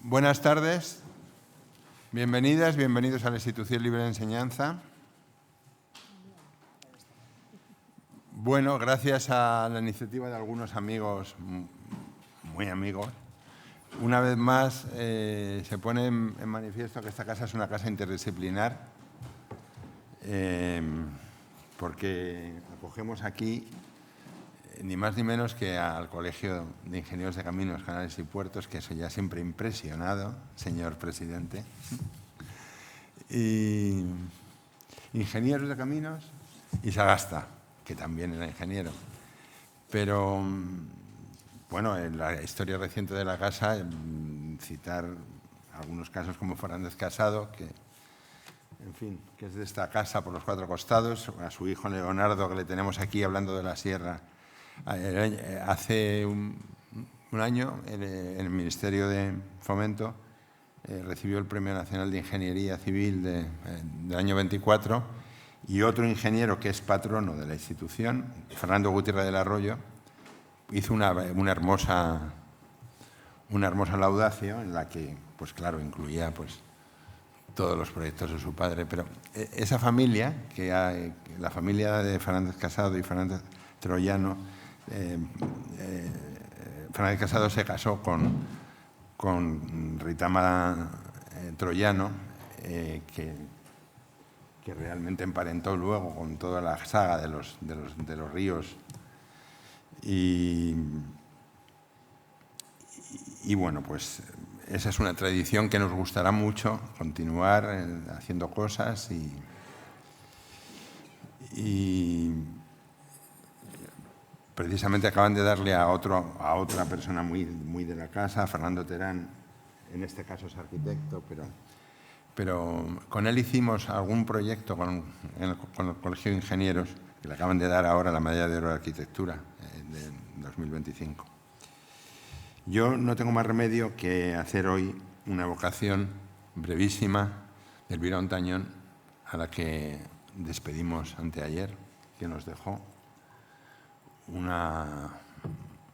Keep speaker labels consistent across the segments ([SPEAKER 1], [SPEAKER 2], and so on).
[SPEAKER 1] Buenas tardes, bienvenidas, bienvenidos a la Institución Libre de Enseñanza. Bueno, gracias a la iniciativa de algunos amigos, muy amigos, una vez más se pone en manifiesto que esta casa es una casa interdisciplinar, porque acogemos aquí ni más ni menos que al Colegio de Ingenieros de Caminos, Canales y Puertos, que eso ya siempre impresionado, señor presidente. Y Ingenieros de Caminos y Sagasta, que también era ingeniero. Pero, bueno, en la historia reciente de la casa, citar algunos casos como Fernández Casado, que, en fin, que es de esta casa por los cuatro costados, a su hijo Leonardo, que le tenemos aquí hablando de la sierra. Hace un año, en el Ministerio de Fomento, recibió el Premio Nacional de Ingeniería Civil del año 24, y otro ingeniero que es patrono de la institución, Fernando Gutiérrez del Arroyo, hizo una hermosa laudacio en la que, pues claro, incluía pues todos los proyectos de su padre. Pero esa familia, la familia de Fernández Casado y Fernández Troyano, Fernández Casado se casó con Ritama Troyano, que realmente emparentó luego con toda la saga de los ríos. Y bueno, pues esa es una tradición que nos gustará mucho, continuar haciendo cosas y precisamente acaban de darle a otra persona muy de la casa, a Fernando Terán, en este caso es arquitecto, pero con él hicimos algún proyecto con el Colegio de Ingenieros, que le acaban de dar ahora la Medalla de Oro de Arquitectura de 2025. Yo no tengo más remedio que hacer hoy una evocación brevísima de Elvira Ontañón, a la que despedimos anteayer, que nos dejó una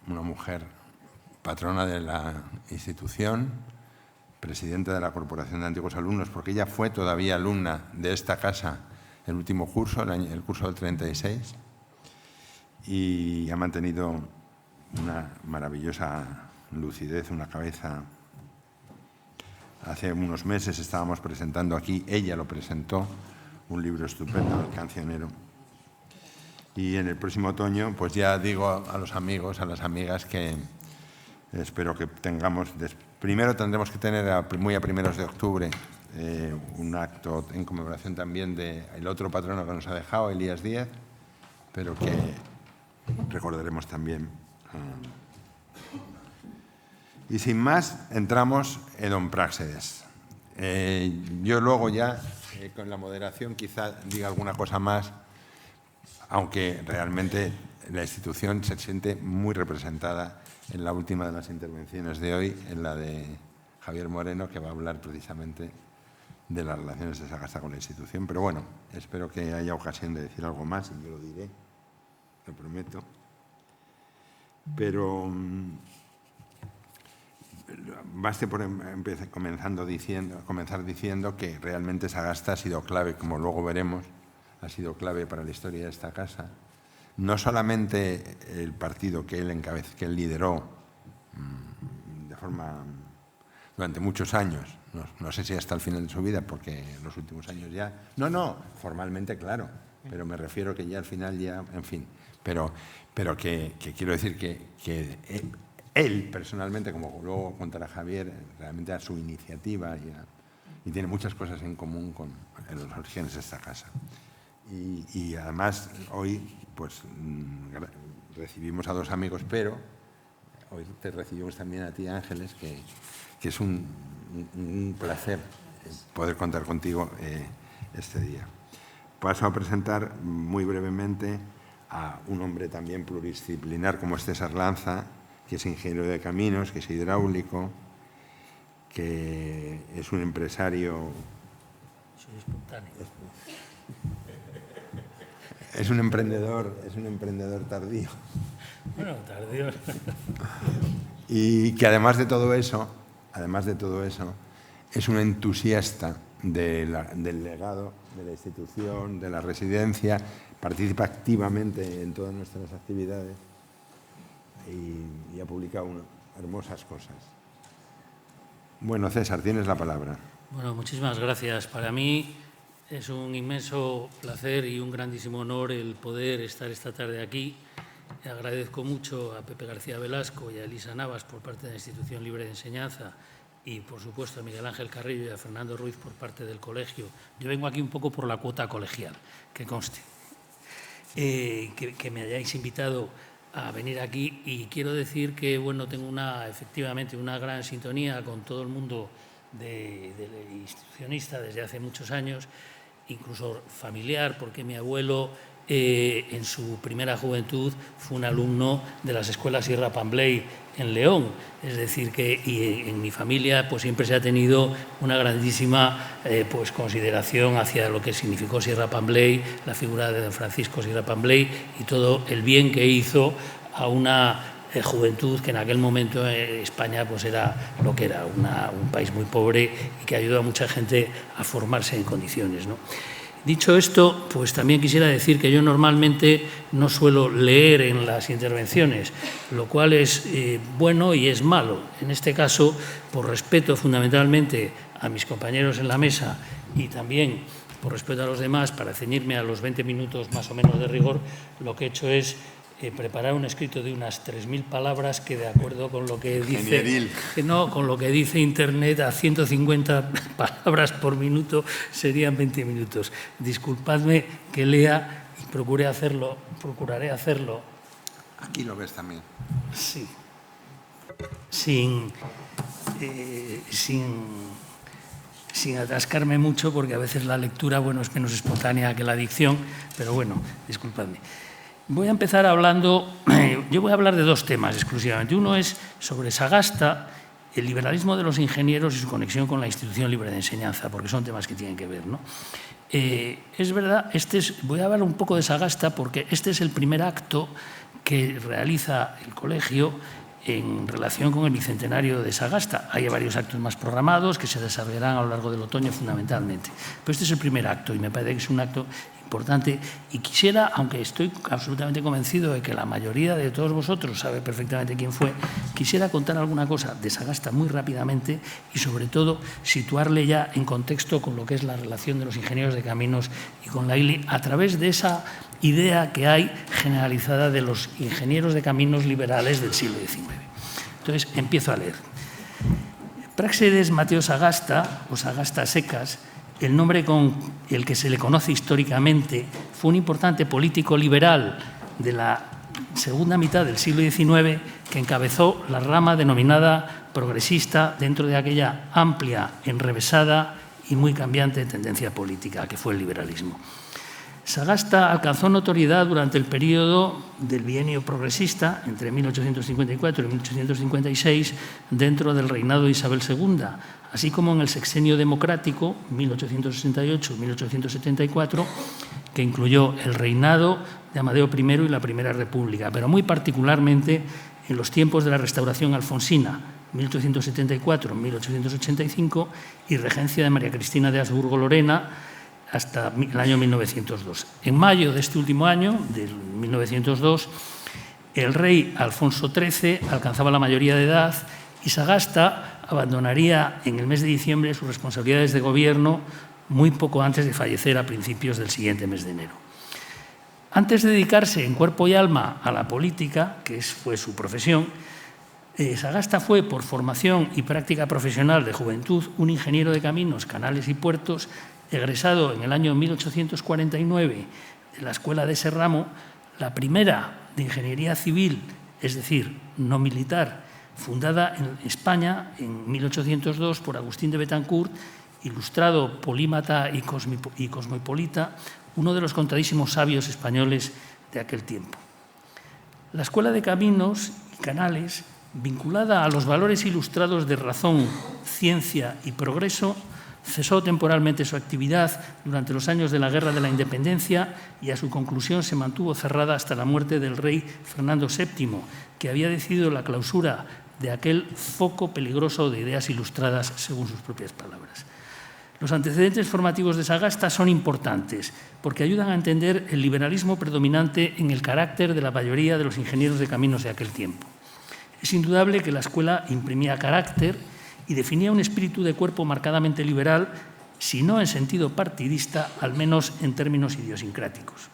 [SPEAKER 1] mujer patrona de la institución, presidenta de la Corporación de Antiguos Alumnos, porque ella fue todavía alumna de esta casa el último curso, el curso del 36, y ha mantenido una maravillosa lucidez, una cabeza. Hace unos meses estábamos presentando aquí, ella lo presentó, un libro estupendo, El Cancionero. Y en el próximo otoño, pues ya digo a los amigos, a las amigas, que espero que tengamos... Primero tendremos que tener, muy a primeros de octubre, un acto en conmemoración también del otro patrono que nos ha dejado, Elías Díaz, pero que recordaremos también. Y sin más, entramos en Don Práxedes. Yo luego ya, con la moderación, quizá diga alguna cosa más, aunque realmente la institución se siente muy representada en la última de las intervenciones de hoy, en la de Javier Moreno, que va a hablar precisamente de las relaciones de Sagasta con la institución. Pero bueno, espero que haya ocasión de decir algo más, y yo lo diré, lo prometo. Pero baste por comenzar diciendo que realmente Sagasta ha sido clave, como luego veremos, ha sido clave para la historia de esta casa. No solamente el partido que él lideró durante muchos años, no sé si hasta el final de su vida, porque en los últimos años ya... No, formalmente claro, pero me refiero que ya al final ya, en fin, pero que quiero decir que él personalmente, como luego contará Javier, realmente a su iniciativa y tiene muchas cosas en común con los orígenes de esta casa. Y además hoy pues recibimos a dos amigos, pero hoy te recibimos también a ti, Ángeles, que es un placer poder contar contigo este día. Paso a presentar muy brevemente a un hombre también pluridisciplinar como es César Lanza, que es ingeniero de caminos, que es hidráulico, que es un empresario...
[SPEAKER 2] Soy espontáneo.
[SPEAKER 1] Es un emprendedor tardío.
[SPEAKER 2] Bueno, tardío.
[SPEAKER 1] Y que además de todo eso, además de todo eso, es un entusiasta del legado, de la institución, de la residencia, participa activamente en todas nuestras actividades y ha publicado hermosas cosas. Bueno, César, tienes la palabra.
[SPEAKER 2] Bueno, muchísimas gracias. Para mí es un inmenso placer y un grandísimo honor el poder estar esta tarde aquí. Agradezco mucho a Pepe García Velasco y a Elisa Navas por parte de la Institución Libre de Enseñanza y, por supuesto, a Miguel Ángel Carrillo y a Fernando Ruiz por parte del colegio. Yo vengo aquí un poco por la cuota colegial, que conste. Que me hayáis invitado a venir aquí, y quiero decir que bueno, tengo efectivamente una gran sintonía con todo el mundo de institucionista desde hace muchos años, incluso familiar, porque mi abuelo en su primera juventud fue un alumno de las escuelas Sierra Pambley en León, es decir que en mi familia pues siempre se ha tenido una grandísima pues consideración hacia lo que significó Sierra Pambley, la figura de don Francisco Sierra Pambley y todo el bien que hizo a una juventud que en aquel momento España pues era lo que era, un país muy pobre y que ayudó a mucha gente a formarse en condiciones, ¿no? Dicho esto, pues también quisiera decir que yo normalmente no suelo leer en las intervenciones, lo cual es bueno y es malo. En este caso, por respeto fundamentalmente a mis compañeros en la mesa y también por respeto a los demás, para ceñirme a los 20 minutos más o menos de rigor, lo que he hecho es preparar un escrito de unas 3.000 palabras que, de acuerdo con lo que dice, con lo que dice Internet, a 150 palabras por minuto serían 20 minutos. Disculpadme que lea y procuraré hacerlo.
[SPEAKER 1] Aquí lo ves también.
[SPEAKER 2] Sí. Sin atascarme mucho, porque a veces la lectura, bueno, es menos espontánea que la dicción, pero bueno, disculpadme. Voy a empezar hablando, yo voy a hablar de dos temas exclusivamente. Uno es sobre Sagasta, el liberalismo de los ingenieros y su conexión con la Institución Libre de Enseñanza, porque son temas que tienen que ver, ¿no? Es verdad, voy a hablar un poco de Sagasta porque este es el primer acto que realiza el colegio en relación con el bicentenario de Sagasta. Hay varios actos más programados que se desarrollarán a lo largo del otoño fundamentalmente, pero este es el primer acto y me parece que es un acto importante, y quisiera, aunque estoy absolutamente convencido de que la mayoría de todos vosotros sabe perfectamente quién fue, quisiera contar alguna cosa de Sagasta muy rápidamente y sobre todo situarle ya en contexto con lo que es la relación de los ingenieros de caminos y con la ILI a través de esa idea que hay generalizada de los ingenieros de caminos liberales del siglo XIX. Entonces, empiezo a leer. Práxedes Mateo Sagasta, o Sagasta Secas, el nombre con el que se le conoce históricamente, fue un importante político liberal de la segunda mitad del siglo XIX que encabezó la rama denominada progresista dentro de aquella amplia, enrevesada y muy cambiante tendencia política que fue el liberalismo. Sagasta alcanzó notoriedad durante el periodo del bienio progresista, entre 1854 y 1856, dentro del reinado de Isabel II, así como en el sexenio democrático, 1868-1874, que incluyó el reinado de Amadeo I y la Primera República, pero muy particularmente en los tiempos de la Restauración alfonsina, 1874-1885, y regencia de María Cristina de Habsburgo-Lorena, hasta el año 1902. En mayo de este último año, del 1902, el rey Alfonso XIII alcanzaba la mayoría de edad y Sagasta abandonaría en el mes de diciembre sus responsabilidades de gobierno muy poco antes de fallecer a principios del siguiente mes de enero. Antes de dedicarse en cuerpo y alma a la política, que fue su profesión, Sagasta fue, por formación y práctica profesional de juventud, un ingeniero de caminos, canales y puertos, egresado en el año 1849 de la Escuela de ese ramo, la primera de ingeniería civil, es decir, no militar, fundada en España en 1802 por Agustín de Betancourt, ilustrado polímata y cosmopolita, uno de los contadísimos sabios españoles de aquel tiempo. La Escuela de Caminos y Canales, vinculada a los valores ilustrados de razón, ciencia y progreso, cesó temporalmente su actividad durante los años de la Guerra de la Independencia y a su conclusión se mantuvo cerrada hasta la muerte del rey Fernando VII, que había decidido la clausura de aquel foco peligroso de ideas ilustradas, según sus propias palabras. Los antecedentes formativos de Sagasta son importantes porque ayudan a entender el liberalismo predominante en el carácter de la mayoría de los ingenieros de caminos de aquel tiempo. Es indudable que la escuela imprimía carácter y definía un espíritu de cuerpo marcadamente liberal, si no en sentido partidista, al menos en términos idiosincráticos.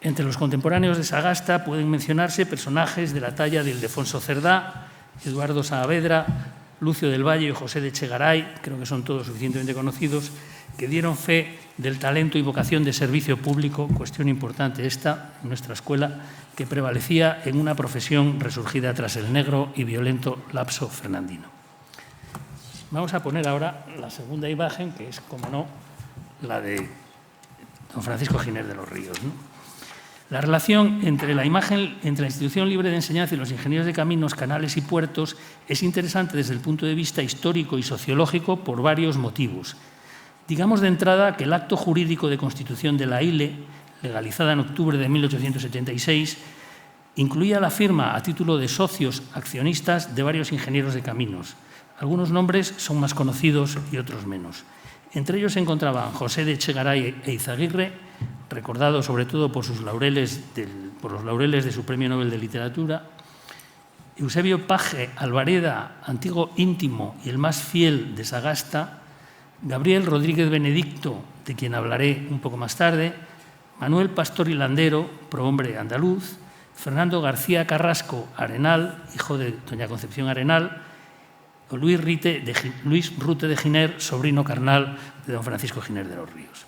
[SPEAKER 2] Entre los contemporáneos de Sagasta pueden mencionarse personajes de la talla de Ildefonso Cerdá, Eduardo Saavedra, Lucio del Valle y José de Echegaray, creo que son todos suficientemente conocidos, que dieron fe del talento y vocación de servicio público, cuestión importante esta en nuestra escuela, que prevalecía en una profesión resurgida tras el negro y violento lapso fernandino. Vamos a poner ahora la segunda imagen, que es, como no, la de don Francisco Giner de los Ríos, ¿no? La relación entre la institución libre de enseñanza y los ingenieros de caminos, canales y puertos es interesante desde el punto de vista histórico y sociológico por varios motivos. Digamos de entrada que el acto jurídico de constitución de la ILE, legalizada en octubre de 1876, incluía la firma a título de socios accionistas de varios ingenieros de caminos. Algunos nombres son más conocidos y otros menos. Entre ellos se encontraban José de Echegaray e Izaguirre, recordado sobre todo por los laureles de su Premio Nobel de Literatura, Eusebio Paje Alvareda, antiguo íntimo y el más fiel de Sagasta, Gabriel Rodríguez Benedicto, de quien hablaré un poco más tarde, Manuel Pastor y Landero, prohombre andaluz, Fernando García Carrasco Arenal, hijo de doña Concepción Arenal, o Luis Rute de Giner, sobrino carnal de don Francisco Giner de los Ríos.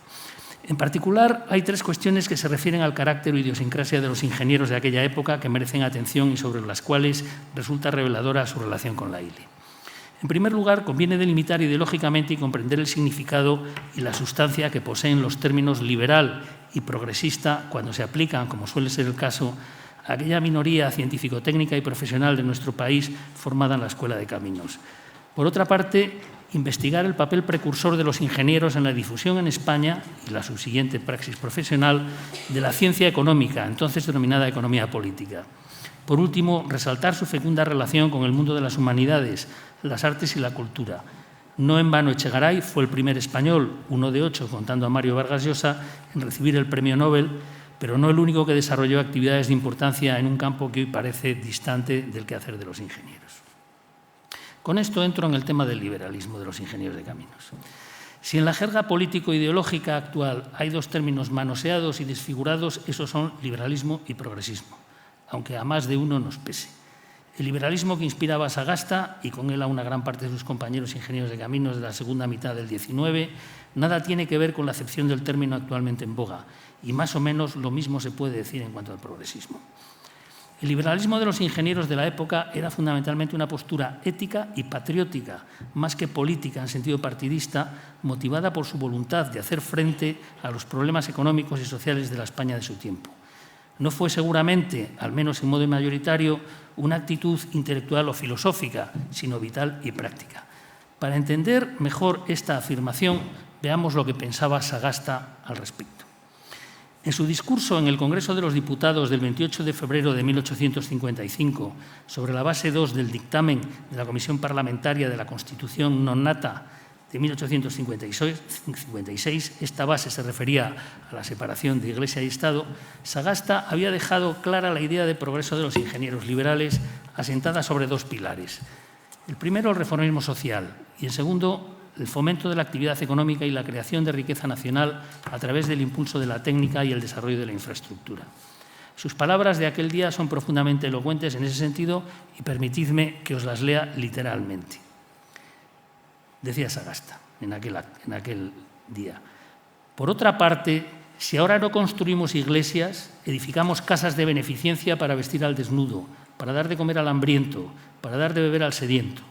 [SPEAKER 2] En particular, hay tres cuestiones que se refieren al carácter o idiosincrasia de los ingenieros de aquella época que merecen atención y sobre las cuales resulta reveladora su relación con la ILE. En primer lugar, conviene delimitar ideológicamente y comprender el significado y la sustancia que poseen los términos liberal y progresista cuando se aplican, como suele ser el caso, a aquella minoría científico-técnica y profesional de nuestro país formada en la Escuela de Caminos. Por otra parte, investigar el papel precursor de los ingenieros en la difusión en España y la subsiguiente praxis profesional de la ciencia económica, entonces denominada economía política. Por último, resaltar su fecunda relación con el mundo de las humanidades, las artes y la cultura. No en vano Echegaray fue el primer español, uno de 8, contando a Mario Vargas Llosa, en recibir el premio Nobel, pero no el único que desarrolló actividades de importancia en un campo que hoy parece distante del quehacer de los ingenieros. Con esto entro en el tema del liberalismo de los ingenieros de caminos. Si en la jerga político-ideológica actual hay dos términos manoseados y desfigurados, esos son liberalismo y progresismo, aunque a más de uno nos pese. El liberalismo que inspiraba a Sagasta y con él a una gran parte de sus compañeros ingenieros de caminos de la segunda mitad del XIX, nada tiene que ver con la acepción del término actualmente en boga, y más o menos lo mismo se puede decir en cuanto al progresismo. El liberalismo de los ingenieros de la época era fundamentalmente una postura ética y patriótica, más que política en sentido partidista, motivada por su voluntad de hacer frente a los problemas económicos y sociales de la España de su tiempo. No fue seguramente, al menos en modo mayoritario, una actitud intelectual o filosófica, sino vital y práctica. Para entender mejor esta afirmación, veamos lo que pensaba Sagasta al respecto. En su discurso en el Congreso de los Diputados del 28 de febrero de 1855, sobre la base 2 del dictamen de la Comisión Parlamentaria de la Constitución non nata de 1856, esta base se refería a la separación de Iglesia y Estado, Sagasta había dejado clara la idea de progreso de los ingenieros liberales asentada sobre dos pilares. El primero, el reformismo social, y el segundo, el fomento de la actividad económica y la creación de riqueza nacional a través del impulso de la técnica y el desarrollo de la infraestructura. Sus palabras de aquel día son profundamente elocuentes en ese sentido y permitidme que os las lea literalmente. Decía Sagasta en aquel día. Por otra parte, si ahora no construimos iglesias, edificamos casas de beneficencia para vestir al desnudo, para dar de comer al hambriento, para dar de beber al sediento.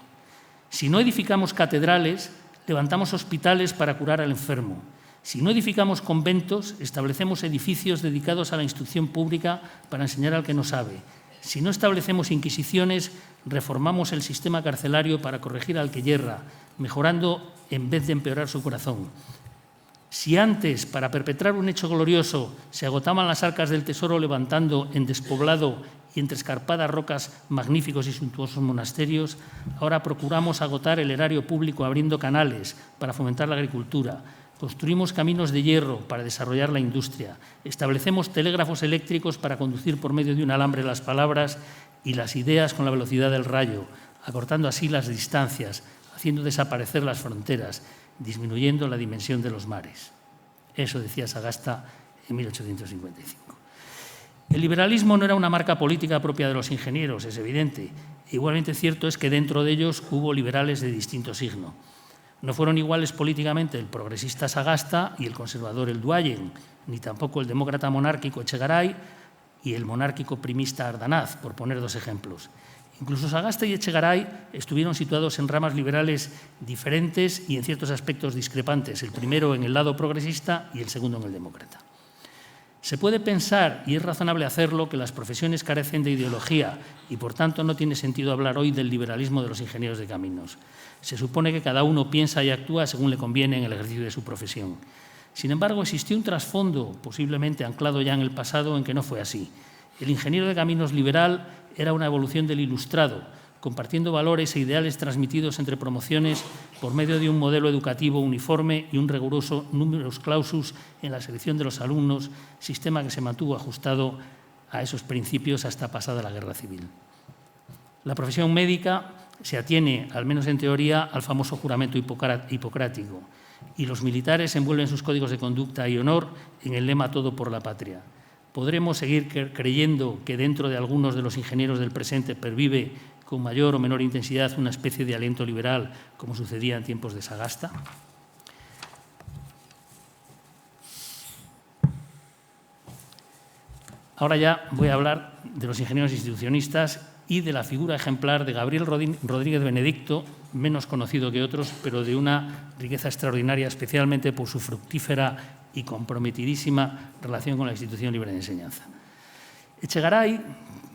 [SPEAKER 2] Si no edificamos catedrales, levantamos hospitales para curar al enfermo. Si no edificamos conventos, establecemos edificios dedicados a la instrucción pública para enseñar al que no sabe. Si no establecemos inquisiciones, reformamos el sistema carcelario para corregir al que yerra, mejorando en vez de empeorar su corazón. Si antes, para perpetrar un hecho glorioso, se agotaban las arcas del tesoro levantando en despoblado y entre escarpadas rocas magníficos y suntuosos monasterios, ahora procuramos agotar el erario público abriendo canales para fomentar la agricultura. Construimos caminos de hierro para desarrollar la industria. Establecemos telégrafos eléctricos para conducir por medio de un alambre las palabras y las ideas con la velocidad del rayo, acortando así las distancias, haciendo desaparecer las fronteras, disminuyendo la dimensión de los mares. Eso decía Sagasta en 1855. El liberalismo no era una marca política propia de los ingenieros, es evidente. Igualmente cierto es que dentro de ellos hubo liberales de distinto signo. No fueron iguales políticamente el progresista Sagasta y el conservador el Duayen, ni tampoco el demócrata monárquico Echegaray y el monárquico primista Ardanaz, por poner dos ejemplos. Incluso Sagasta y Echegaray estuvieron situados en ramas liberales diferentes y en ciertos aspectos discrepantes, el primero en el lado progresista y el segundo en el demócrata. Se puede pensar, y es razonable hacerlo, que las profesiones carecen de ideología y, por tanto, no tiene sentido hablar hoy del liberalismo de los ingenieros de caminos. Se supone que cada uno piensa y actúa según le conviene en el ejercicio de su profesión. Sin embargo, existió un trasfondo, posiblemente anclado ya en el pasado, en que no fue así. El ingeniero de caminos liberal era una evolución del ilustrado, compartiendo valores e ideales transmitidos entre promociones por medio de un modelo educativo uniforme y un riguroso numerus clausus en la selección de los alumnos, sistema que se mantuvo ajustado a esos principios hasta pasada la Guerra Civil. La profesión médica se atiene, al menos en teoría, al famoso juramento hipocrático, y los militares envuelven sus códigos de conducta y honor en el lema «Todo por la patria». ¿Podremos seguir creyendo que dentro de algunos de los ingenieros del presente pervive con mayor o menor intensidad una especie de aliento liberal, como sucedía en tiempos de Sagasta? Ahora ya voy a hablar de los ingenieros institucionistas y de la figura ejemplar de Gabriel Rodríguez Benedicto, menos conocido que otros, pero de una riqueza extraordinaria, especialmente por su fructífera y comprometidísima relación con la institución libre de enseñanza. Echegaray,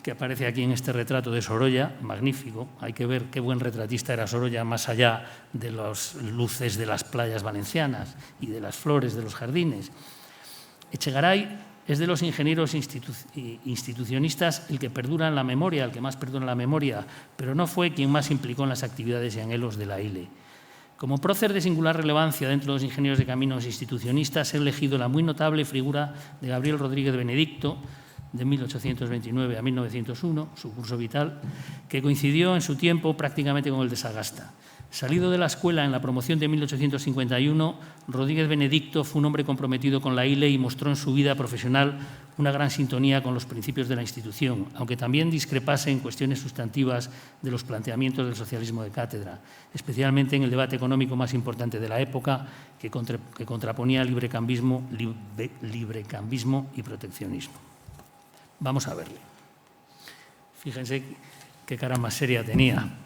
[SPEAKER 2] que aparece aquí en este retrato de Sorolla, magnífico, hay que ver qué buen retratista era Sorolla, más allá de las luces de las playas valencianas y de las flores de los jardines. Echegaray es de los ingenieros institucionistas el que perdura en la memoria, el que más perdura en la memoria, pero no fue quien más implicó en las actividades y anhelos de la ILE. Como prócer de singular relevancia dentro de los ingenieros de caminos institucionistas, he elegido la muy notable figura de Gabriel Rodríguez Benedicto, de 1829 a 1901, su curso vital, que coincidió en su tiempo prácticamente con el de Sagasta. Salido de la escuela en la promoción de 1851, Rodríguez Benedicto fue un hombre comprometido con la ILE y mostró en su vida profesional una gran sintonía con los principios de la institución, aunque también discrepase en cuestiones sustantivas de los planteamientos del socialismo de cátedra, especialmente en el debate económico más importante de la época, que contraponía librecambismo y proteccionismo. Vamos a verle. Fíjense qué cara más seria tenía.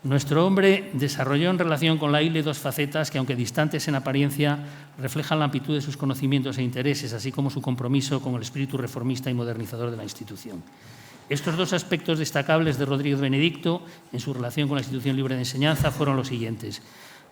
[SPEAKER 2] Nuestro hombre desarrolló en relación con la ILE dos facetas que, aunque distantes en apariencia, reflejan la amplitud de sus conocimientos e intereses, así como su compromiso con el espíritu reformista y modernizador de la institución. Estos dos aspectos destacables de Rodríguez Benedicto en su relación con la institución libre de enseñanza fueron los siguientes.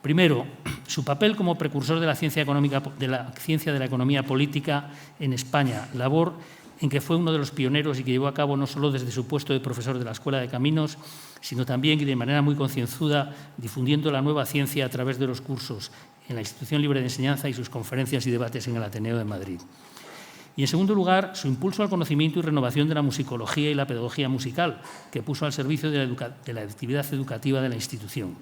[SPEAKER 2] Primero, su papel como precursor de la ciencia de la economía política en España, labor en que fue uno de los pioneros y que llevó a cabo no solo desde su puesto de profesor de la Escuela de Caminos, sino también y de manera muy concienzuda difundiendo la nueva ciencia a través de los cursos en la Institución Libre de Enseñanza y sus conferencias y debates en el Ateneo de Madrid. Y, en segundo lugar, su impulso al conocimiento y renovación de la musicología y la pedagogía musical, que puso al servicio de la actividad educativa de la institución.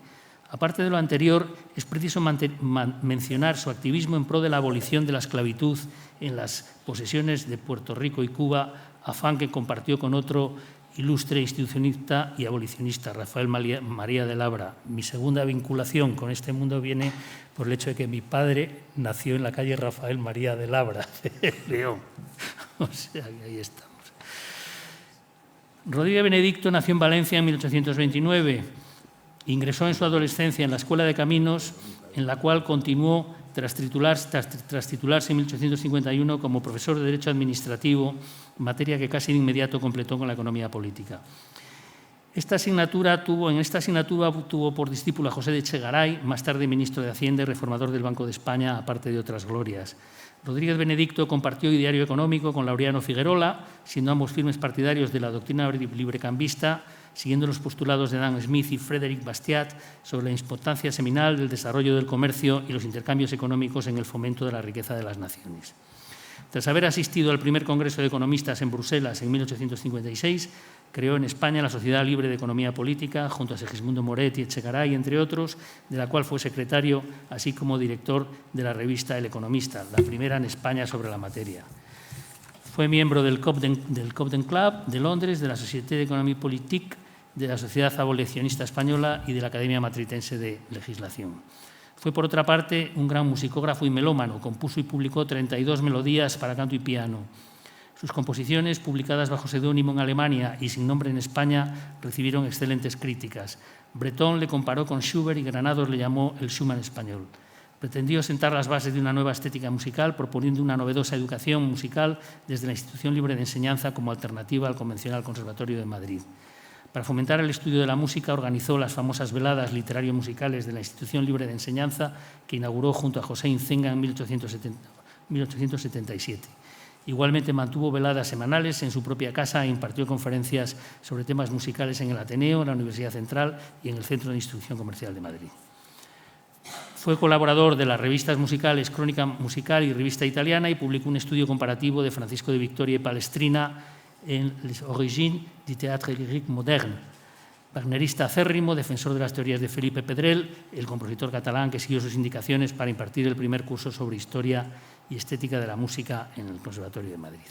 [SPEAKER 2] Aparte de lo anterior, es preciso mencionar su activismo en pro de la abolición de la esclavitud en las posesiones de Puerto Rico y Cuba, afán que compartió con otro ilustre institucionista y abolicionista, Rafael María de Labra. Mi segunda vinculación con este mundo viene por el hecho de que mi padre nació en la calle Rafael María de Labra, de León. O sea, que ahí estamos. Rodríguez Benedicto nació en Valencia en 1829. Ingresó en su adolescencia en la Escuela de Caminos, en la cual continuó tras titularse en 1851 como profesor de Derecho Administrativo, materia que casi de inmediato completó con la economía política. En esta asignatura tuvo por discípulo a José de Echegaray, más tarde ministro de Hacienda y reformador del Banco de España, aparte de otras glorias. Rodríguez Benedicto compartió Ideario Económico con Laureano Figuerola, siendo ambos firmes partidarios de la doctrina librecambista, siguiendo los postulados de Adam Smith y Frédéric Bastiat sobre la importancia seminal del desarrollo del comercio y los intercambios económicos en el fomento de la riqueza de las naciones. Tras haber asistido al primer Congreso de Economistas en Bruselas en 1856, creó en España la Sociedad Libre de Economía Política, junto a Segismundo Moret y Echegaray, entre otros, de la cual fue secretario, así como director de la revista El Economista, la primera en España sobre la materia. Fue miembro del Cobden Club de Londres, de la Société d'Économie Politique, de la Sociedad Abolicionista Española y de la Academia Matritense de Legislación. Fue, por otra parte, un gran musicógrafo y melómano. Compuso y publicó 32 melodías para canto y piano. Sus composiciones, publicadas bajo seudónimo en Alemania y sin nombre en España, recibieron excelentes críticas. Breton le comparó con Schubert y Granados le llamó el Schumann español. Pretendió sentar las bases de una nueva estética musical, proponiendo una novedosa educación musical desde la Institución Libre de Enseñanza como alternativa al convencional Conservatorio de Madrid. Para fomentar el estudio de la música, organizó las famosas veladas literario-musicales de la Institución Libre de Enseñanza, que inauguró junto a José Incenga en 1877. Igualmente mantuvo veladas semanales en su propia casa e impartió conferencias sobre temas musicales en el Ateneo, en la Universidad Central y en el Centro de Instrucción Comercial de Madrid. Fue colaborador de las revistas musicales Crónica Musical y Revista Italiana y publicó un estudio comparativo de Francisco de Victoria y Palestrina en Les Origines du Théâtre Lyrique Moderne. Wagnerista acérrimo, defensor de las teorías de Felipe Pedrell, el compositor catalán que siguió sus indicaciones para impartir el primer curso sobre historia y estética de la música en el Conservatorio de Madrid.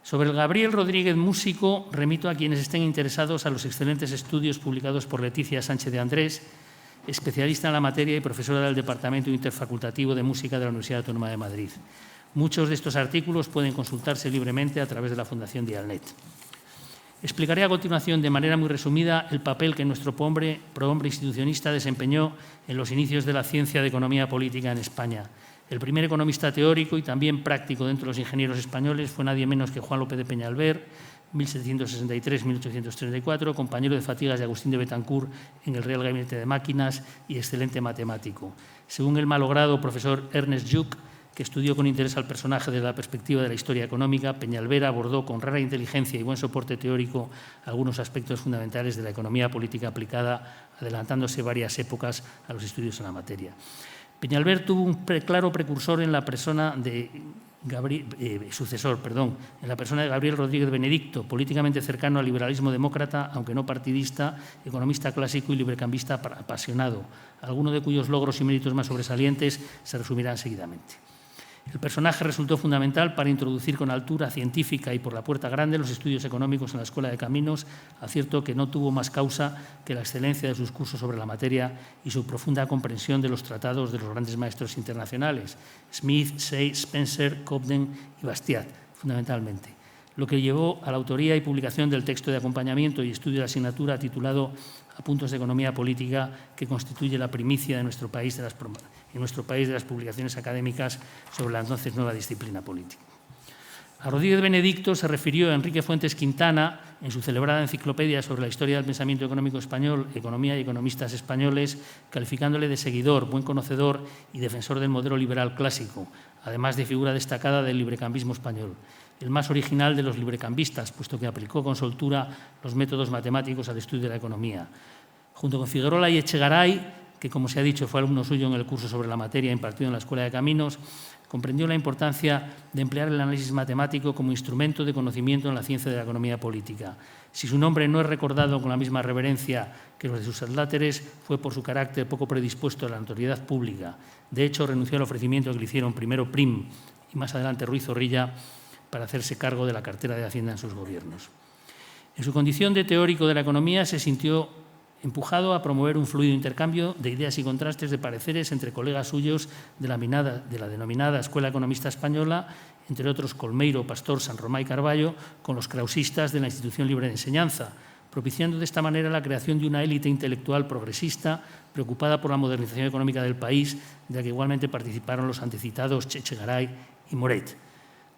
[SPEAKER 2] Sobre el Gabriel Rodríguez músico, remito a quienes estén interesados a los excelentes estudios publicados por Leticia Sánchez de Andrés, especialista en la materia y profesora del Departamento Interfacultativo de Música de la Universidad Autónoma de Madrid. Muchos de estos artículos pueden consultarse libremente a través de la Fundación Dialnet. Explicaré a continuación, de manera muy resumida, el papel que nuestro prohombre institucionista desempeñó en los inicios de la ciencia de economía política en España. El primer economista teórico y también práctico dentro de los ingenieros españoles fue nadie menos que Juan López de Peñalver, 1763-1834, compañero de fatigas de Agustín de Betancourt en el Real Gabinete de Máquinas y excelente matemático. Según el malogrado profesor Ernest Lluch, que estudió con interés al personaje desde la perspectiva de la historia económica, Peñalver abordó con rara inteligencia y buen soporte teórico algunos aspectos fundamentales de la economía política aplicada, adelantándose varias épocas a los estudios en la materia. Peñalver tuvo un claro precursor en la persona de en la persona de Gabriel Rodríguez Benedicto, políticamente cercano al liberalismo demócrata, aunque no partidista, economista clásico y librecambista apasionado, algunos de cuyos logros y méritos más sobresalientes se resumirán seguidamente. El personaje resultó fundamental para introducir con altura científica y por la puerta grande los estudios económicos en la Escuela de Caminos, acierto que no tuvo más causa que la excelencia de sus cursos sobre la materia y su profunda comprensión de los tratados de los grandes maestros internacionales, Smith, Say, Spencer, Cobden y Bastiat, fundamentalmente, lo que llevó a la autoría y publicación del texto de acompañamiento y estudio de asignatura titulado Apuntes de Economía Política, que constituye la primicia de nuestro país de las publicaciones académicas sobre la entonces nueva disciplina política. A Rodríguez Benedicto se refirió Enrique Fuentes Quintana en su celebrada enciclopedia sobre la historia del pensamiento económico español, Economía y economistas españoles, calificándole de seguidor, buen conocedor y defensor del modelo liberal clásico, además de figura destacada del librecambismo español, el más original de los librecambistas, puesto que aplicó con soltura los métodos matemáticos al estudio de la economía. Junto con Figuerola y Echegaray, que, como se ha dicho, fue alumno suyo en el curso sobre la materia impartido en la Escuela de Caminos, comprendió la importancia de emplear el análisis matemático como instrumento de conocimiento en la ciencia de la economía política. Si su nombre no es recordado con la misma reverencia que los de sus adláteres, fue por su carácter poco predispuesto a la notoriedad pública. De hecho, renunció al ofrecimiento que le hicieron primero Prim y más adelante Ruiz Zorrilla para hacerse cargo de la cartera de Hacienda en sus gobiernos. En su condición de teórico de la economía se sintió empujado a promover un fluido intercambio de ideas y contrastes de pareceres entre colegas suyos de la denominada Escuela Economista Española, entre otros Colmeiro, Pastor, San Román y Carballo, con los krausistas de la Institución Libre de Enseñanza, propiciando de esta manera la creación de una élite intelectual progresista preocupada por la modernización económica del país, de la que igualmente participaron los antecitados Echegaray y Moret.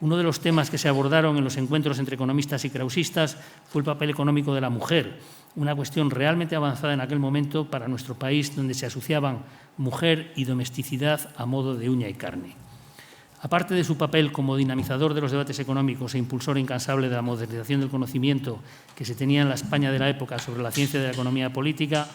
[SPEAKER 2] Uno de los temas que se abordaron en los encuentros entre economistas y krausistas fue el papel económico de la mujer, una cuestión realmente avanzada en aquel momento para nuestro país, donde se asociaban mujer y domesticidad a modo de uña y carne. Aparte de su papel como dinamizador de los debates económicos e impulsor incansable de la modernización del conocimiento que se tenía en la España de la época sobre la ciencia de la economía política,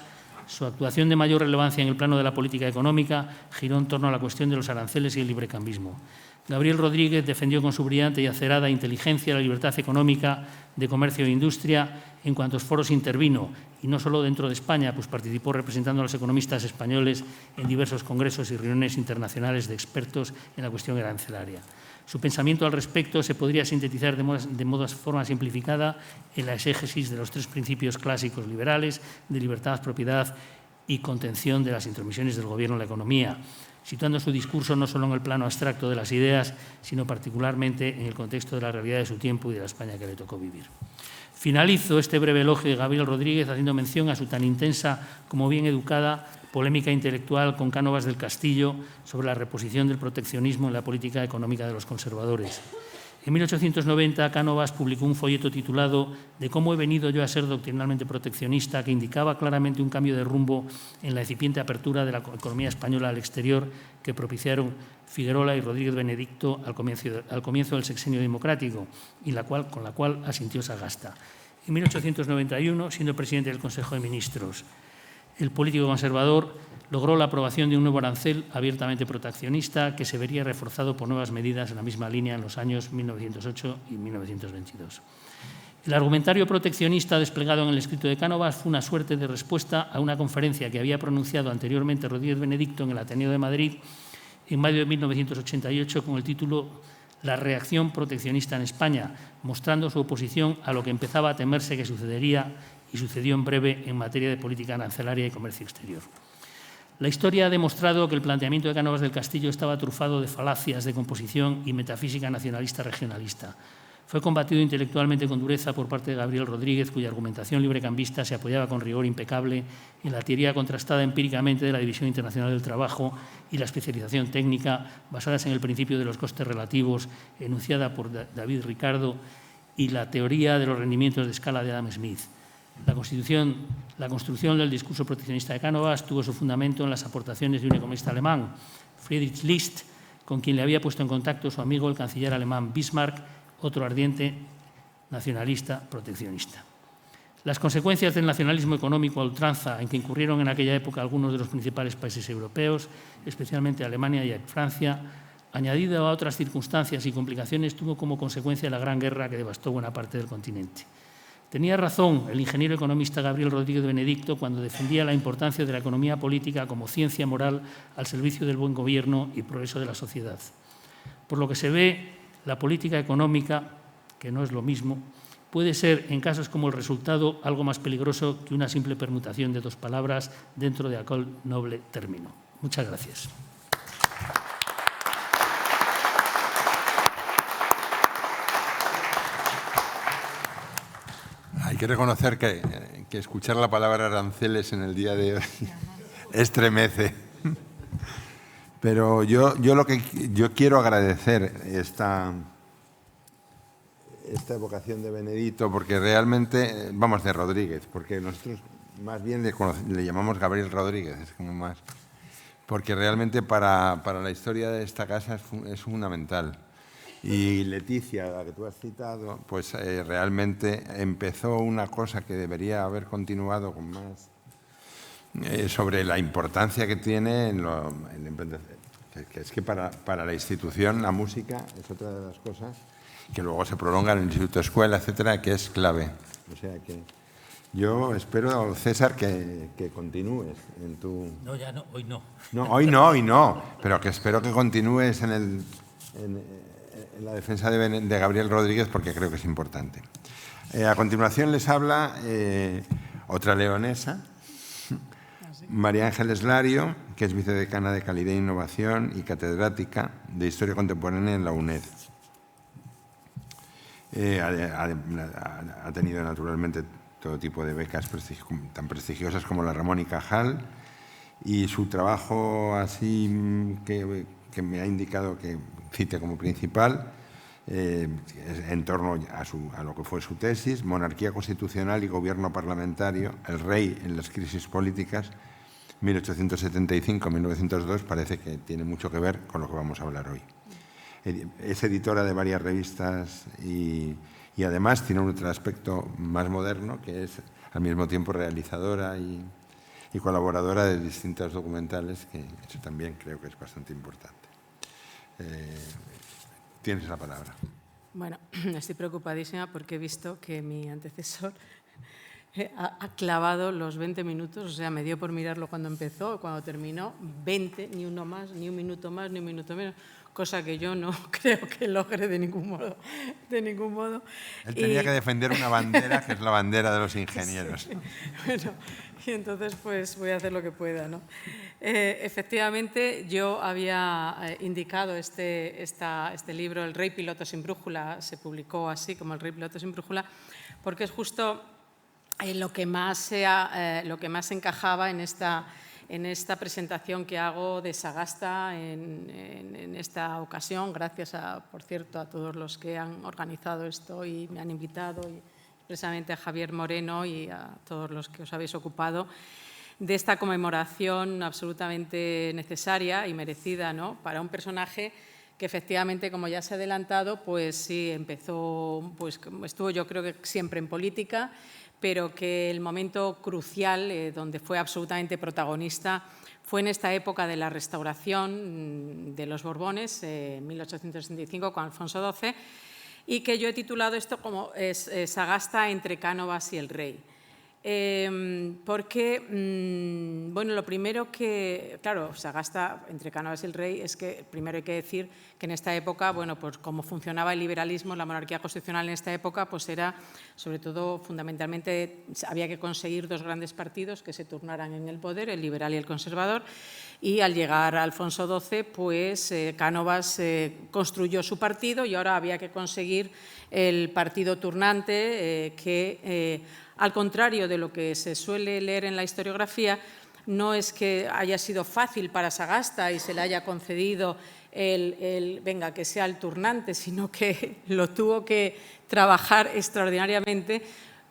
[SPEAKER 2] su actuación de mayor relevancia en el plano de la política económica giró en torno a la cuestión de los aranceles y el librecambismo. Gabriel Rodríguez defendió con su brillante y acerada inteligencia la libertad económica de comercio e industria en cuantos foros intervino, y no solo dentro de España, pues participó representando a los economistas españoles en diversos congresos y reuniones internacionales de expertos en la cuestión arancelaria. Su pensamiento al respecto se podría sintetizar de forma simplificada en la exégesis de los tres principios clásicos liberales de libertad, propiedad y contención de las intromisiones del Gobierno en la economía, situando su discurso no solo en el plano abstracto de las ideas, sino particularmente en el contexto de la realidad de su tiempo y de la España que le tocó vivir. Finalizo este breve elogio de Gabriel Rodríguez haciendo mención a su tan intensa como bien educada polémica intelectual con Cánovas del Castillo sobre la reposición del proteccionismo en la política económica de los conservadores. En 1890, Cánovas publicó un folleto titulado «De cómo he venido yo a ser doctrinalmente proteccionista», que indicaba claramente un cambio de rumbo en la incipiente apertura de la economía española al exterior que propiciaron Figuerola y Rodríguez Benedicto al comienzo del sexenio democrático y con la cual asintió Sagasta. En 1891, siendo presidente del Consejo de Ministros, el político conservador logró la aprobación de un nuevo arancel abiertamente proteccionista que se vería reforzado por nuevas medidas en la misma línea en los años 1908 y 1922. El argumentario proteccionista desplegado en el escrito de Cánovas fue una suerte de respuesta a una conferencia que había pronunciado anteriormente Rodríguez Benedicto en el Ateneo de Madrid en mayo de 1988 con el título «La reacción proteccionista en España», mostrando su oposición a lo que empezaba a temerse que sucedería y sucedió en breve en materia de política arancelaria y comercio exterior. La historia ha demostrado que el planteamiento de Cánovas del Castillo estaba trufado de falacias de composición y metafísica nacionalista regionalista. Fue combatido intelectualmente con dureza por parte de Gabriel Rodríguez, cuya argumentación librecambista se apoyaba con rigor impecable en la teoría contrastada empíricamente de la División Internacional del Trabajo y la especialización técnica, basadas en el principio de los costes relativos, enunciada por David Ricardo, y la teoría de los rendimientos de escala de Adam Smith. La construcción del discurso proteccionista de Cánovas tuvo su fundamento en las aportaciones de un economista alemán, Friedrich List, con quien le había puesto en contacto su amigo el canciller alemán Bismarck, otro ardiente nacionalista proteccionista. Las consecuencias del nacionalismo económico a ultranza en que incurrieron en aquella época algunos de los principales países europeos, especialmente Alemania y Francia, añadido a otras circunstancias y complicaciones, tuvo como consecuencia la Gran Guerra que devastó buena parte del continente. Tenía razón el ingeniero economista Gabriel Rodríguez Benedicto cuando defendía la importancia de la economía política como ciencia moral al servicio del buen gobierno y progreso de la sociedad. Por lo que se ve, la política económica, que no es lo mismo, puede ser, en casos como el resultado, algo más peligroso que una simple permutación de dos palabras dentro de aquel noble término. Muchas gracias.
[SPEAKER 1] Hay que reconocer que escuchar la palabra aranceles en el día de hoy estremece. Pero yo quiero agradecer esta evocación de Benedicto, porque realmente, vamos, de Rodríguez, porque nosotros más bien le llamamos Gabriel Rodríguez, es como más, porque realmente para la historia de esta casa es fundamental. Y Leticia, la que tú has citado, pues realmente empezó una cosa que debería haber continuado con más, sobre la importancia que tiene en el emprendedor. Que es que para la institución la música es otra de las cosas que luego se prolonga en el instituto, escuela, etcétera, que es clave. O sea que yo espero, César, que continúes en tu...
[SPEAKER 2] No, ya no, hoy no.
[SPEAKER 1] No, hoy no, pero que espero que continúes en la defensa de Gabriel Rodríguez, porque creo que es importante. A continuación les habla otra leonesa, María Ángeles Lario, que es vicedecana de Calidad e Innovación y catedrática de Historia Contemporánea en la UNED. Ha tenido naturalmente todo tipo de becas tan prestigiosas como la Ramón y Cajal, y su trabajo así que me ha indicado que cite como principal en torno a lo que fue su tesis, monarquía constitucional y gobierno parlamentario, el rey en las crisis políticas, 1875-1902, parece que tiene mucho que ver con lo que vamos a hablar hoy. Es editora de varias revistas y además tiene otro aspecto más moderno, que es al mismo tiempo realizadora y colaboradora de distintos documentales, que eso también creo que es bastante importante. Tienes la palabra.
[SPEAKER 3] Bueno, estoy preocupadísima porque he visto que mi antecesor ha clavado los 20 minutos, o sea, me dio por mirarlo cuando empezó, cuando terminó, 20, ni uno más, ni un minuto más, ni un minuto menos, cosa que yo no creo que logre de ningún modo.
[SPEAKER 1] Él tenía que defender una bandera, que es la bandera de los ingenieros.
[SPEAKER 3] Sí. Bueno, y entonces pues voy a hacer lo que pueda, ¿no? Efectivamente, yo había indicado este libro, El rey piloto sin brújula, se publicó así como El rey piloto sin brújula, porque es justo lo que más encajaba en esta presentación que hago de Sagasta en esta ocasión, gracias, por cierto, a todos los que han organizado esto y me han invitado, y expresamente a Javier Moreno y a todos los que os habéis ocupado de esta conmemoración absolutamente necesaria y merecida, ¿no?, para un personaje que efectivamente, como ya se ha adelantado, pues sí, estuvo yo creo que siempre en política, pero que el momento crucial, donde fue absolutamente protagonista, fue en esta época de la restauración de los Borbones, 1865, con Alfonso XII, y que yo he titulado esto como Sagasta entre Cánovas y el rey. Porque, bueno, lo primero que, claro, Sagasta entre Cánovas y el rey, es que primero hay que decir que en esta época, bueno, pues cómo funcionaba el liberalismo, la monarquía constitucional en esta época, pues era, sobre todo, fundamentalmente, había que conseguir dos grandes partidos que se turnaran en el poder, el liberal y el conservador, y al llegar a Alfonso XII, pues Cánovas construyó su partido y ahora había que conseguir el partido turnante que, al contrario de lo que se suele leer en la historiografía, no es que haya sido fácil para Sagasta y se le haya concedido venga, que sea el turnante, sino que lo tuvo que trabajar extraordinariamente,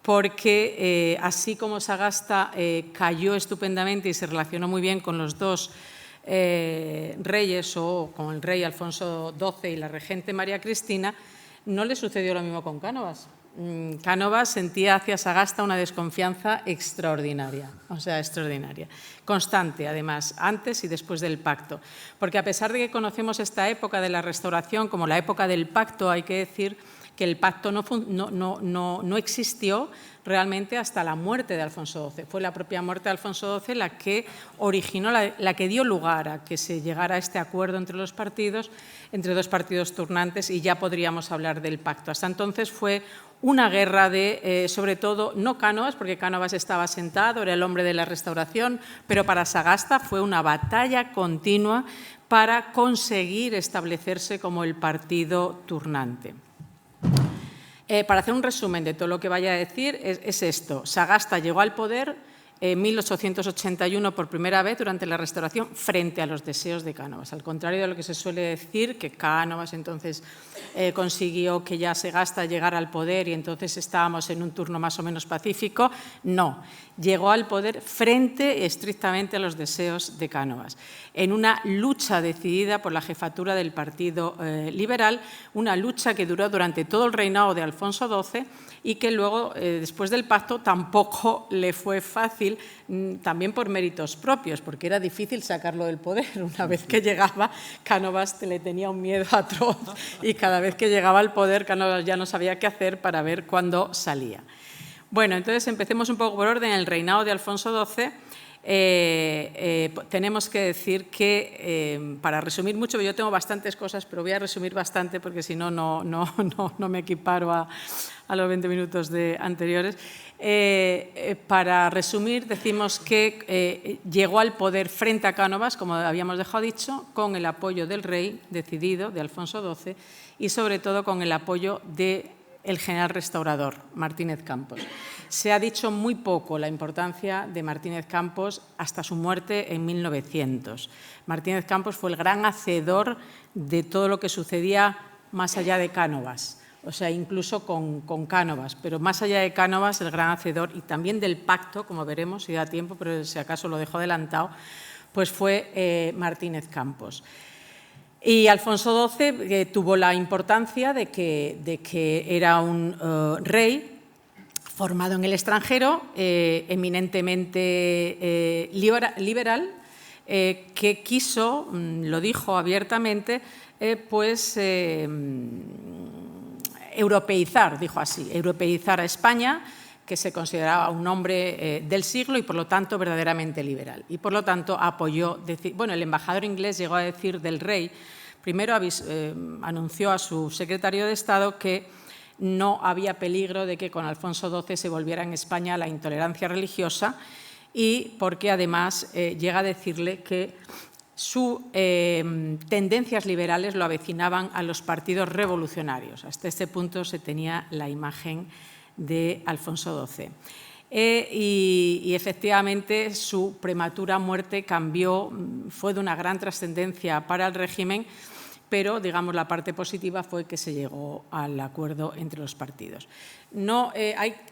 [SPEAKER 3] porque así como Sagasta cayó estupendamente y se relacionó muy bien con los dos reyes, o con el rey Alfonso XII y la regente María Cristina, no le sucedió lo mismo con Cánovas. Cánovas sentía hacia Sagasta una desconfianza extraordinaria, o sea, extraordinaria, constante además, antes y después del pacto. Porque a pesar de que conocemos esta época de la restauración como la época del pacto, hay que decir que el pacto no existió realmente hasta la muerte de Alfonso XII. Fue la propia muerte de Alfonso XII la que originó, la que dio lugar a que se llegara a este acuerdo entre los partidos, entre dos partidos turnantes, y ya podríamos hablar del pacto. Hasta entonces fue una guerra de, sobre todo, no Cánovas, porque Cánovas estaba sentado, era el hombre de la restauración, pero para Sagasta fue una batalla continua para conseguir establecerse como el partido turnante. Para hacer un resumen de todo lo que vaya a decir, es esto. Sagasta llegó al poder en 1881 por primera vez durante la restauración frente a los deseos de Cánovas. Al contrario de lo que se suele decir, que Cánovas entonces consiguió que ya Sagasta llegara al poder y entonces estábamos en un turno más o menos pacífico, no. Llegó al poder frente estrictamente a los deseos de Cánovas, en una lucha decidida por la jefatura del Partido Liberal, una lucha que duró durante todo el reinado de Alfonso XII y que luego, después del pacto, tampoco le fue fácil, también por méritos propios, porque era difícil sacarlo del poder. Una vez que llegaba, Cánovas le tenía un miedo atroz y cada vez que llegaba al poder, Cánovas ya no sabía qué hacer para ver cuándo salía. Bueno, entonces empecemos un poco por orden. El reinado de Alfonso XII, tenemos que decir que, para resumir mucho, yo tengo bastantes cosas, pero voy a resumir bastante porque si no, no me equiparo a los 20 minutos anteriores. Para resumir, decimos que llegó al poder frente a Cánovas, como habíamos dejado dicho, con el apoyo del rey decidido, de Alfonso XII, y sobre todo con el apoyo del general restaurador, Martínez Campos. Se ha dicho muy poco la importancia de Martínez Campos hasta su muerte en 1900. Martínez Campos fue el gran hacedor de todo lo que sucedía más allá de Cánovas. O sea, incluso con Cánovas, pero más allá de Cánovas, el gran hacedor, y también del pacto, como veremos, si da tiempo, pero si acaso lo dejo adelantado, pues fue Martínez Campos. Y Alfonso XII tuvo la importancia de que era un rey formado en el extranjero, eminentemente liberal, que quiso, lo dijo abiertamente, europeizar, dijo así, europeizar a España, que se consideraba un hombre del siglo y, por lo tanto, verdaderamente liberal. Y, por lo tanto, apoyó, bueno, el embajador inglés llegó a decir del rey, primero anunció a su secretario de Estado que no había peligro de que con Alfonso XII se volviera en España la intolerancia religiosa, y porque, además, llega a decirle que sus tendencias liberales lo avecinaban a los partidos revolucionarios. Hasta este punto se tenía la imagen de Alfonso XII. Y efectivamente su prematura muerte fue de una gran trascendencia para el régimen, pero, digamos, la parte positiva fue que se llegó al acuerdo entre los partidos.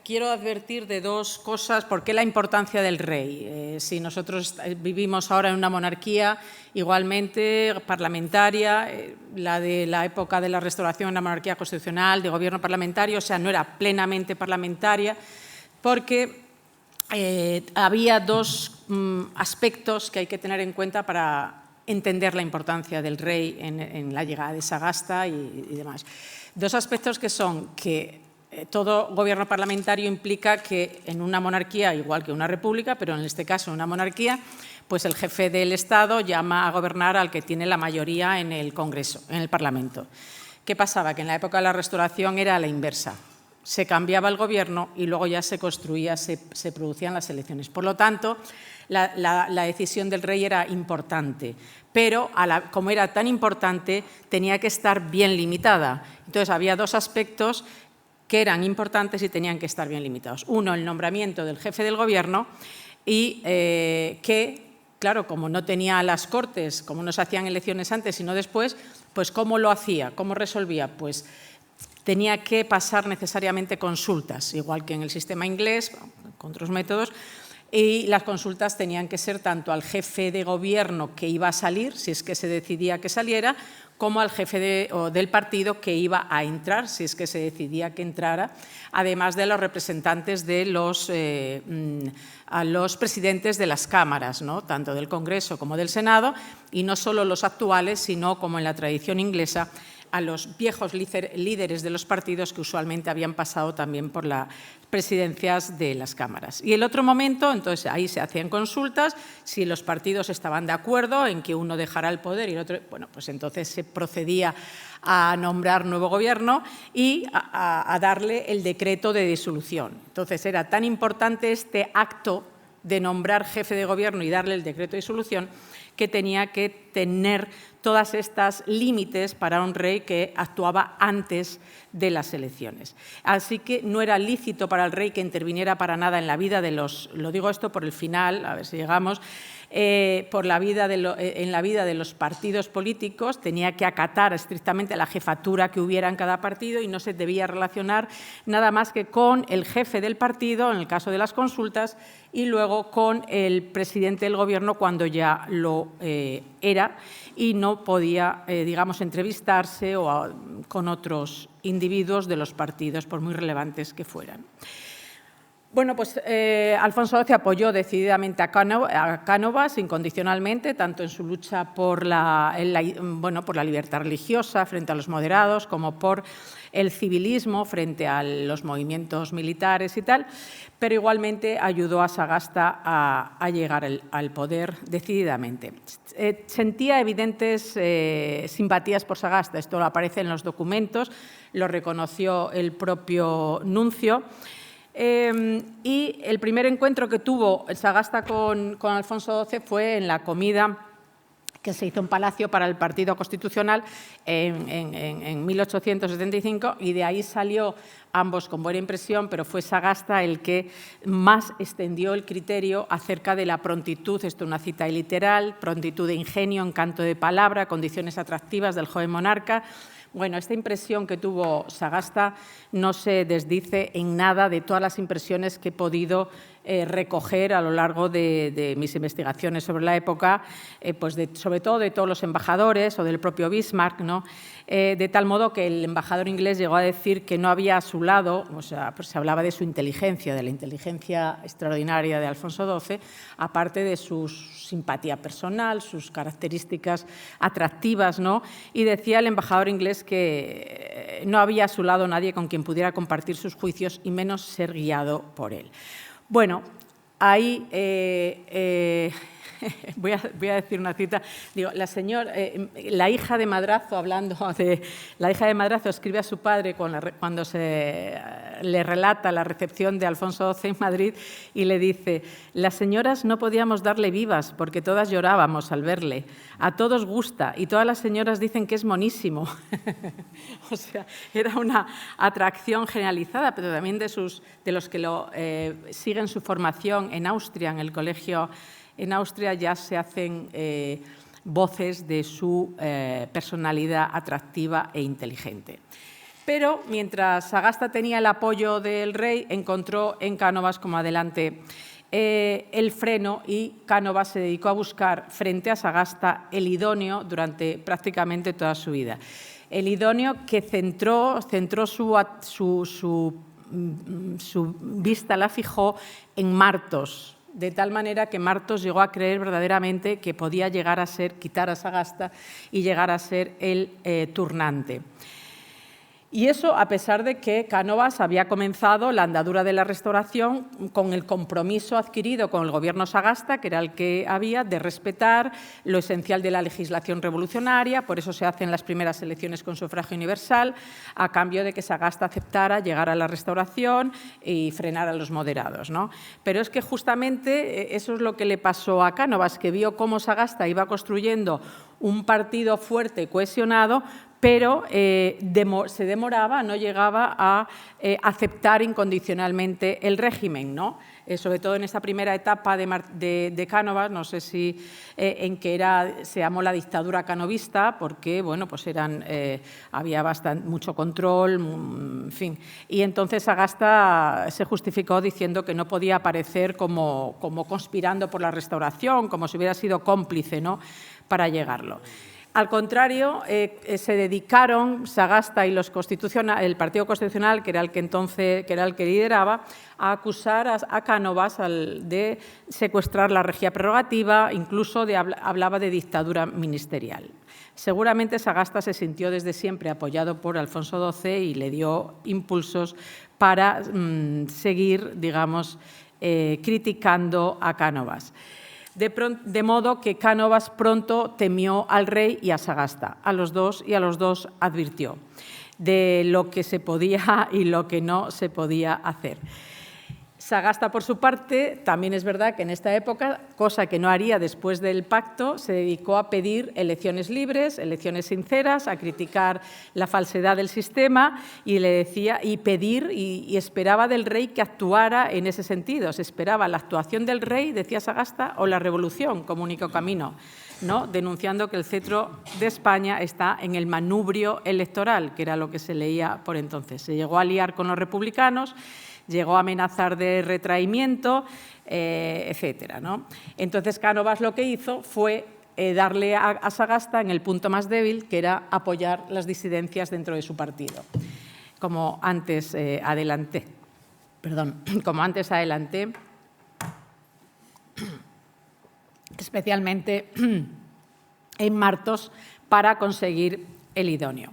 [SPEAKER 3] Quiero advertir de dos cosas. ¿Por qué la importancia del rey? Si nosotros vivimos ahora en una monarquía igualmente parlamentaria, la de la época de la Restauración, una monarquía constitucional, de gobierno parlamentario, o sea, no era plenamente parlamentaria, porque había dos aspectos que hay que tener en cuenta para entender la importancia del rey en la llegada de Sagasta y demás. Dos aspectos que son que todo gobierno parlamentario implica que en una monarquía, igual que una república, pero en este caso una monarquía, pues el jefe del Estado llama a gobernar al que tiene la mayoría en el Congreso, en el Parlamento. ¿Qué pasaba? Que en la época de la Restauración era a la inversa. Se cambiaba el gobierno y luego ya se producían las elecciones. Por lo tanto, la decisión del rey era importante, pero como era tan importante, tenía que estar bien limitada. Entonces, había dos aspectos que eran importantes y tenían que estar bien limitados. Uno, el nombramiento del jefe del gobierno y que, claro, como no tenía las Cortes, como no se hacían elecciones antes sino después, pues ¿cómo lo hacía? ¿Cómo resolvía? Pues tenía que pasar necesariamente consultas, igual que en el sistema inglés, con otros métodos, y las consultas tenían que ser tanto al jefe de gobierno que iba a salir, si es que se decidía que saliera, como al jefe del partido que iba a entrar, si es que se decidía que entrara, además de los representantes de los presidentes de las cámaras, ¿no? Tanto del Congreso como del Senado, y no solo los actuales, sino, como en la tradición inglesa, a los viejos líderes de los partidos que usualmente habían pasado también por las presidencias de las cámaras. Y el otro momento, entonces ahí se hacían consultas, si los partidos estaban de acuerdo en que uno dejara el poder y el otro, bueno, pues entonces se procedía a nombrar nuevo gobierno y a darle el decreto de disolución. Entonces era tan importante este acto de nombrar jefe de gobierno y darle el decreto de disolución que tenía que tener todas estas límites para un rey que actuaba antes de las elecciones. Así que no era lícito para el rey que interviniera para nada en la vida de los, lo digo esto por el final, a ver si llegamos, en la vida de los partidos políticos, tenía que acatar estrictamente la jefatura que hubiera en cada partido y no se debía relacionar nada más que con el jefe del partido, en el caso de las consultas, y luego con el presidente del gobierno cuando ya lo era y no podía, digamos, entrevistarse con otros individuos de los partidos, por muy relevantes que fueran. Bueno, pues Alfonso XII apoyó decididamente a Cánovas incondicionalmente, tanto en su lucha por la libertad religiosa frente a los moderados, como por el civilismo frente a los movimientos militares y tal, pero igualmente ayudó a Sagasta a llegar al poder decididamente. Sentía evidentes simpatías por Sagasta, esto aparece en los documentos, lo reconoció el propio nuncio. Y el primer encuentro que tuvo Sagasta con Alfonso XII fue en la comida que se hizo en Palacio para el Partido Constitucional en 1875, y de ahí salió ambos con buena impresión, pero fue Sagasta el que más extendió el criterio acerca de la prontitud, esto es una cita literal, prontitud de ingenio, encanto de palabra, condiciones atractivas del joven monarca, Bueno, esta impresión que tuvo Sagasta no se desdice en nada de todas las impresiones que he podido recoger a lo largo de mis investigaciones sobre la época, pues sobre todo de todos los embajadores o del propio Bismarck, ¿no? De tal modo que el embajador inglés llegó a decir que no había a su lado, o sea, pues se hablaba de su inteligencia, de la inteligencia extraordinaria de Alfonso XII, aparte de su simpatía personal, sus características atractivas, ¿no? Y decía el embajador inglés que no había a su lado nadie con quien pudiera compartir sus juicios y menos ser guiado por él. Bueno, ahí voy a decir una cita. Digo, la hija de Madrazo, la hija de Madrazo escribe a su padre cuando le relata la recepción de Alfonso XII en Madrid y le dice: las señoras no podíamos darle vivas porque todas llorábamos al verle. A todos gusta y todas las señoras dicen que es monísimo. O sea, era una atracción generalizada, pero también de los que siguen su formación en Austria, en el colegio. En Austria ya se hacen voces de su personalidad atractiva e inteligente. Pero mientras Sagasta tenía el apoyo del rey, encontró en Cánovas, como adelante, el freno, y Cánovas se dedicó a buscar frente a Sagasta el idóneo durante prácticamente toda su vida. El idóneo que centró su vista, la fijó en Martos, de tal manera que Martos llegó a creer verdaderamente que podía llegar a quitar a Sagasta y llegar a ser el turnante. Y eso a pesar de que Cánovas había comenzado la andadura de la restauración con el compromiso adquirido con el gobierno Sagasta, que era el que había, de respetar lo esencial de la legislación revolucionaria. Por eso se hacen las primeras elecciones con sufragio universal, a cambio de que Sagasta aceptara llegar a la restauración y frenar a los moderados, ¿no? Pero es que justamente eso es lo que le pasó a Cánovas, que vio cómo Sagasta iba construyendo un partido fuerte, cohesionado, pero se demoraba, no llegaba a aceptar incondicionalmente el régimen, ¿no? Sobre todo en esta primera etapa de Cánovas, no sé si en que se llamó la dictadura canovista, porque bueno, pues había mucho control, en fin. Y entonces Sagasta se justificó diciendo que no podía aparecer como conspirando por la restauración, como si hubiera sido cómplice, ¿no?, para llegarlo. Al contrario, se dedicaron Sagasta y el Partido Constitucional, que era el que lideraba, a acusar a Cánovas de secuestrar la regia prerrogativa, incluso hablaba de dictadura ministerial. Seguramente Sagasta se sintió desde siempre apoyado por Alfonso XII y le dio impulsos para seguir, digamos, criticando a Cánovas. De modo que Cánovas pronto temió al rey y a Sagasta, a los dos advirtió de lo que se podía y lo que no se podía hacer. Sagasta, por su parte, también es verdad que en esta época, cosa que no haría después del pacto, se dedicó a pedir elecciones libres, elecciones sinceras, a criticar la falsedad del sistema y pedir y esperaba del rey que actuara en ese sentido. Se esperaba la actuación del rey, decía Sagasta, o la revolución como único camino, ¿no?, denunciando que el cetro de España está en el manubrio electoral, que era lo que se leía por entonces. Se llegó a liar con los republicanos, llegó a amenazar de retraimiento, etcétera, ¿no? Entonces Cánovas lo que hizo fue darle a Sagasta en el punto más débil, que era apoyar las disidencias dentro de su partido. Como antes adelanté, especialmente en Martos, para conseguir el idóneo.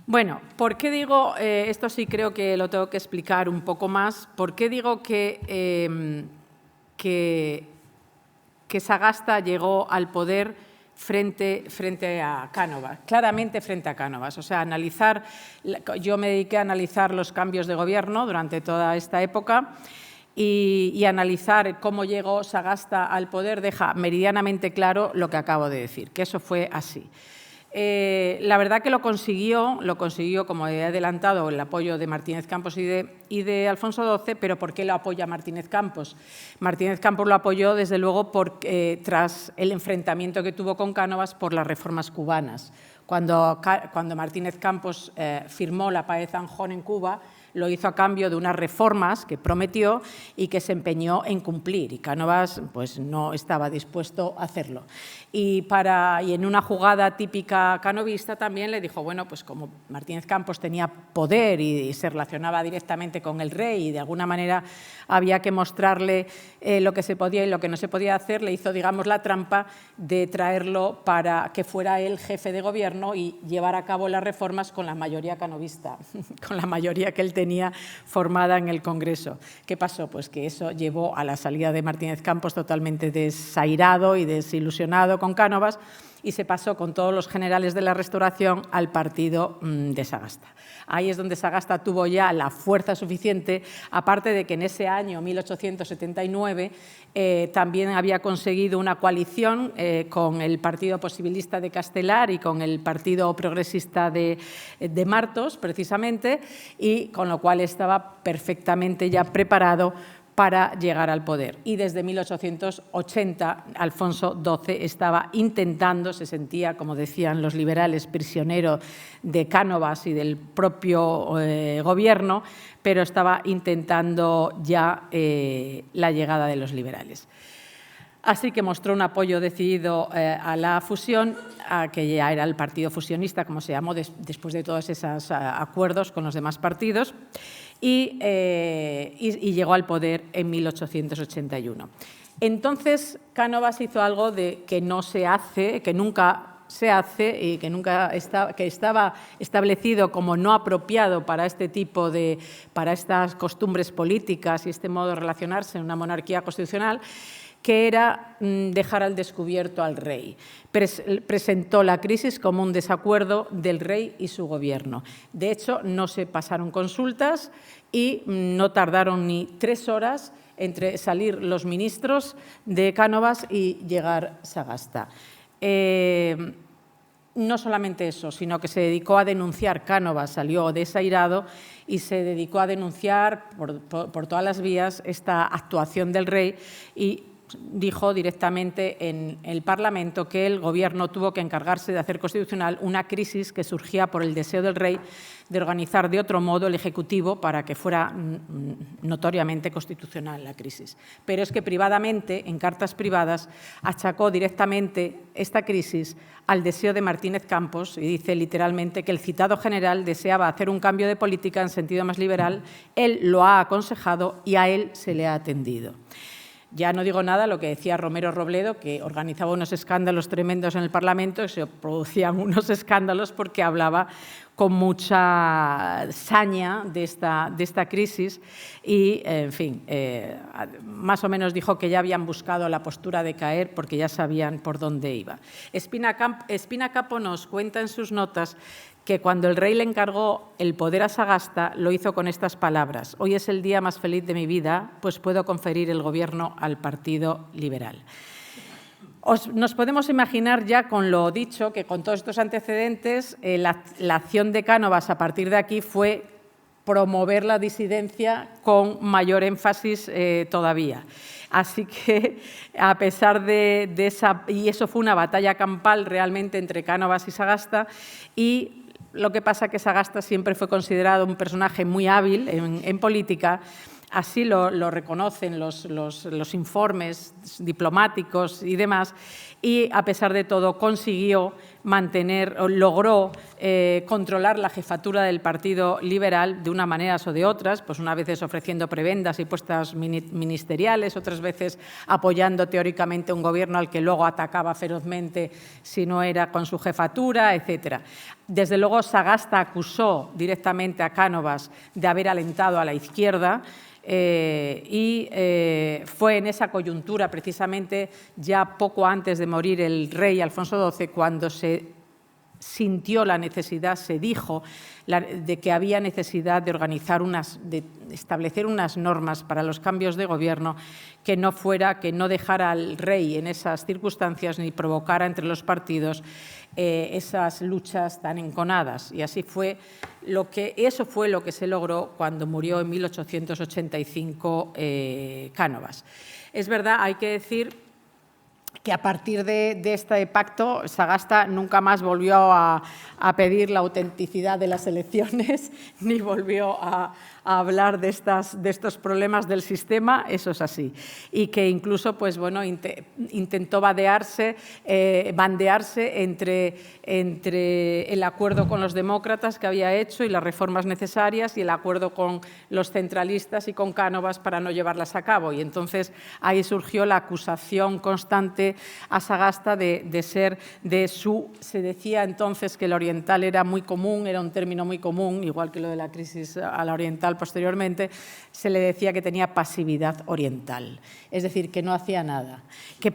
[SPEAKER 3] Bueno, ¿por qué digo, esto sí creo que lo tengo que explicar un poco más, por qué digo que Sagasta llegó al poder frente a Cánovas, claramente frente a Cánovas? O sea, yo me dediqué a analizar los cambios de gobierno durante toda esta época y analizar cómo llegó Sagasta al poder deja meridianamente claro lo que acabo de decir, que eso fue así. La verdad que lo consiguió, como he adelantado, el apoyo de Martínez Campos y de Alfonso XII, pero ¿por qué lo apoya Martínez Campos? Martínez Campos lo apoyó, desde luego, tras el enfrentamiento que tuvo con Cánovas por las reformas cubanas. Cuando Martínez Campos firmó la paz de Zanjón en Cuba, lo hizo a cambio de unas reformas que prometió y que se empeñó en cumplir, y Cánovas pues, no estaba dispuesto a hacerlo. Y en una jugada típica canovista también le dijo, bueno, pues como Martínez Campos tenía poder y se relacionaba directamente con el rey y de alguna manera había que mostrarle lo que se podía y lo que no se podía hacer, le hizo, digamos, la trampa de traerlo para que fuera él jefe de gobierno y llevar a cabo las reformas con la mayoría canovista, con la mayoría que él tenía formada en el Congreso. ¿Qué pasó? Pues que eso llevó a la salida de Martínez Campos totalmente desairado y desilusionado con Cánovas, y se pasó con todos los generales de la Restauración al partido de Sagasta. Ahí es donde Sagasta tuvo ya la fuerza suficiente, aparte de que en ese año, 1879, también había conseguido una coalición con el Partido Posibilista de Castelar y con el Partido Progresista de Martos, precisamente, y con lo cual estaba perfectamente ya preparado para llegar al poder. Y desde 1880, Alfonso XII estaba intentando, se sentía, como decían los liberales, prisionero de Cánovas y del propio gobierno, pero estaba intentando ya la llegada de los liberales. Así que mostró un apoyo decidido a la fusión, que ya era el partido fusionista, como se llamó después de todos esos acuerdos con los demás partidos, y llegó al poder en 1881. Entonces, Cánovas hizo algo que no se hace, que nunca se hace y que estaba establecido como no apropiado para para estas costumbres políticas y este modo de relacionarse en una monarquía constitucional, que era dejar al descubierto al rey. Presentó la crisis como un desacuerdo del rey y su gobierno. De hecho, no se pasaron consultas y no tardaron ni 3 horas entre salir los ministros de Cánovas y llegar Sagasta. No solamente eso, sino que se dedicó a denunciar, Cánovas salió desairado y se dedicó a denunciar por todas las vías esta actuación del rey y dijo directamente en el Parlamento que el Gobierno tuvo que encargarse de hacer constitucional una crisis que surgía por el deseo del rey de organizar de otro modo el Ejecutivo para que fuera notoriamente constitucional la crisis. Pero es que privadamente, en cartas privadas, achacó directamente esta crisis al deseo de Martínez Campos y dice literalmente que el citado general deseaba hacer un cambio de política en sentido más liberal, él lo ha aconsejado y a él se le ha atendido. Ya no digo nada lo que decía Romero Robledo, que organizaba unos escándalos tremendos en el Parlamento y se producían unos escándalos porque hablaba con mucha saña de esta crisis y, en fin, más o menos dijo que ya habían buscado la postura de caer porque ya sabían por dónde iba. Espina Capo nos cuenta en sus notas que cuando el rey le encargó el poder a Sagasta, lo hizo con estas palabras: «Hoy es el día más feliz de mi vida, pues puedo conferir el gobierno al Partido Liberal». Nos podemos imaginar ya con lo dicho que con todos estos antecedentes la acción de Cánovas a partir de aquí fue promover la disidencia con mayor énfasis todavía. Así que, a pesar de esa... Y eso fue una batalla campal realmente entre Cánovas y Sagasta, y lo que pasa es que Sagasta siempre fue considerado un personaje muy hábil en política. Así lo reconocen los informes diplomáticos y demás, y a pesar de todo consiguió logró controlar la jefatura del Partido Liberal de una manera o de otras, pues unas veces ofreciendo prebendas y puestas ministeriales, otras veces apoyando teóricamente un gobierno al que luego atacaba ferozmente si no era con su jefatura, etcétera. Desde luego, Sagasta acusó directamente a Cánovas de haber alentado a la izquierda, y fue en esa coyuntura, precisamente ya poco antes de morir el rey Alfonso XII, cuando se sintió la necesidad, se dijo, de que había necesidad de de establecer unas normas para los cambios de gobierno que no dejara al rey en esas circunstancias ni provocara entre los partidos esas luchas tan enconadas. Y así fue eso fue lo que se logró cuando murió en 1885 Cánovas. Es verdad, hay que decir que a partir de este pacto Sagasta nunca más volvió a pedir la autenticidad de las elecciones ni volvió a hablar de estos problemas del sistema, eso es así. Y que incluso pues, bueno, intentó bandearse entre el acuerdo con los demócratas que había hecho y las reformas necesarias y el acuerdo con los centralistas y con Cánovas para no llevarlas a cabo. Y entonces ahí surgió la acusación constante a Sagasta se decía entonces que el oriental era muy común, era un término muy común, igual que lo de la crisis a la oriental posteriormente, se le decía que tenía pasividad oriental, es decir, que no hacía nada, que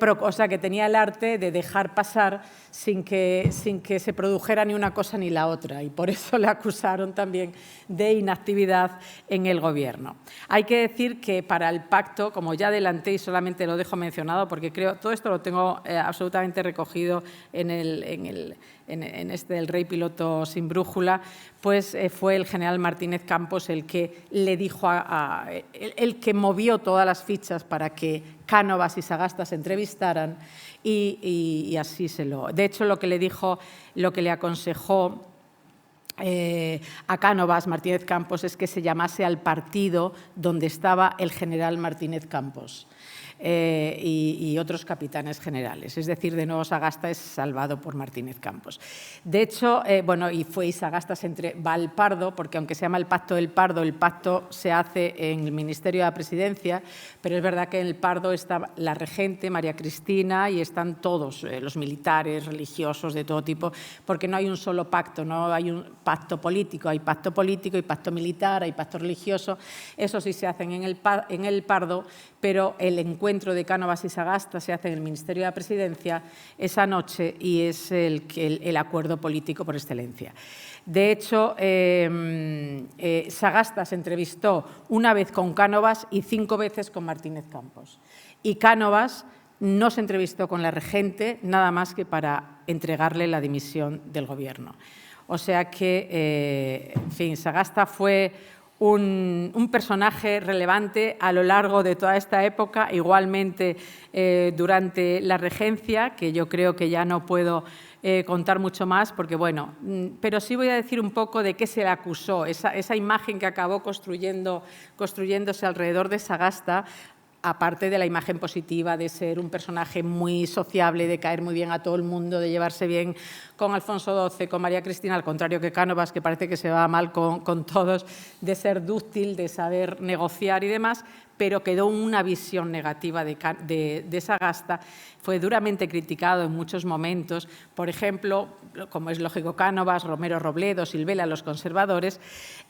[SPEAKER 3] tenía el arte de dejar pasar sin que se produjera ni una cosa ni la otra, y por eso le acusaron también de inactividad en el gobierno. Hay que decir que para el pacto, como ya adelanté y solamente lo dejo mencionado porque creo todo esto lo tengo absolutamente recogido en el Rey Piloto sin brújula, pues fue el general Martínez Campos el que le dijo, el que movió todas las fichas para que Cánovas y Sagasta se entrevistaran y así De hecho, lo que le dijo, lo que le aconsejó a Cánovas, Martínez Campos, es que se llamase al partido donde estaba el general Martínez Campos. Y otros capitanes generales. Es decir, de nuevo Sagasta es salvado por Martínez Campos. De hecho, y Sagasta va al Pardo, porque aunque se llama el Pacto del Pardo, el pacto se hace en el Ministerio de la Presidencia, pero es verdad que en el Pardo está la regente, María Cristina, y están todos, los militares, religiosos, de todo tipo, porque no hay un solo pacto, no hay un pacto político, hay pacto político, hay pacto militar, hay pacto religioso. Eso sí se hacen en el Pardo, pero el encuentro de Cánovas y Sagasta se hace en el Ministerio de la Presidencia esa noche y es el acuerdo político por excelencia. De hecho, Sagasta se entrevistó una vez con Cánovas y 5 veces con Martínez Campos. Y Cánovas no se entrevistó con la regente nada más que para entregarle la dimisión del gobierno. O sea que, en fin, Sagasta fue un personaje relevante a lo largo de toda esta época, igualmente durante la regencia, que yo creo que ya no puedo contar mucho más, porque bueno, pero sí voy a decir un poco de qué se le acusó, esa imagen que acabó construyéndose alrededor de Sagasta, aparte de la imagen positiva de ser un personaje muy sociable, de caer muy bien a todo el mundo, de llevarse bien con Alfonso XII, con María Cristina, al contrario que Cánovas, que parece que se va mal con todos, de ser dúctil, de saber negociar y demás, pero quedó una visión negativa de Sagasta. Fue duramente criticado en muchos momentos, por ejemplo, como es lógico, Cánovas, Romero Robledo, Silvela, los conservadores,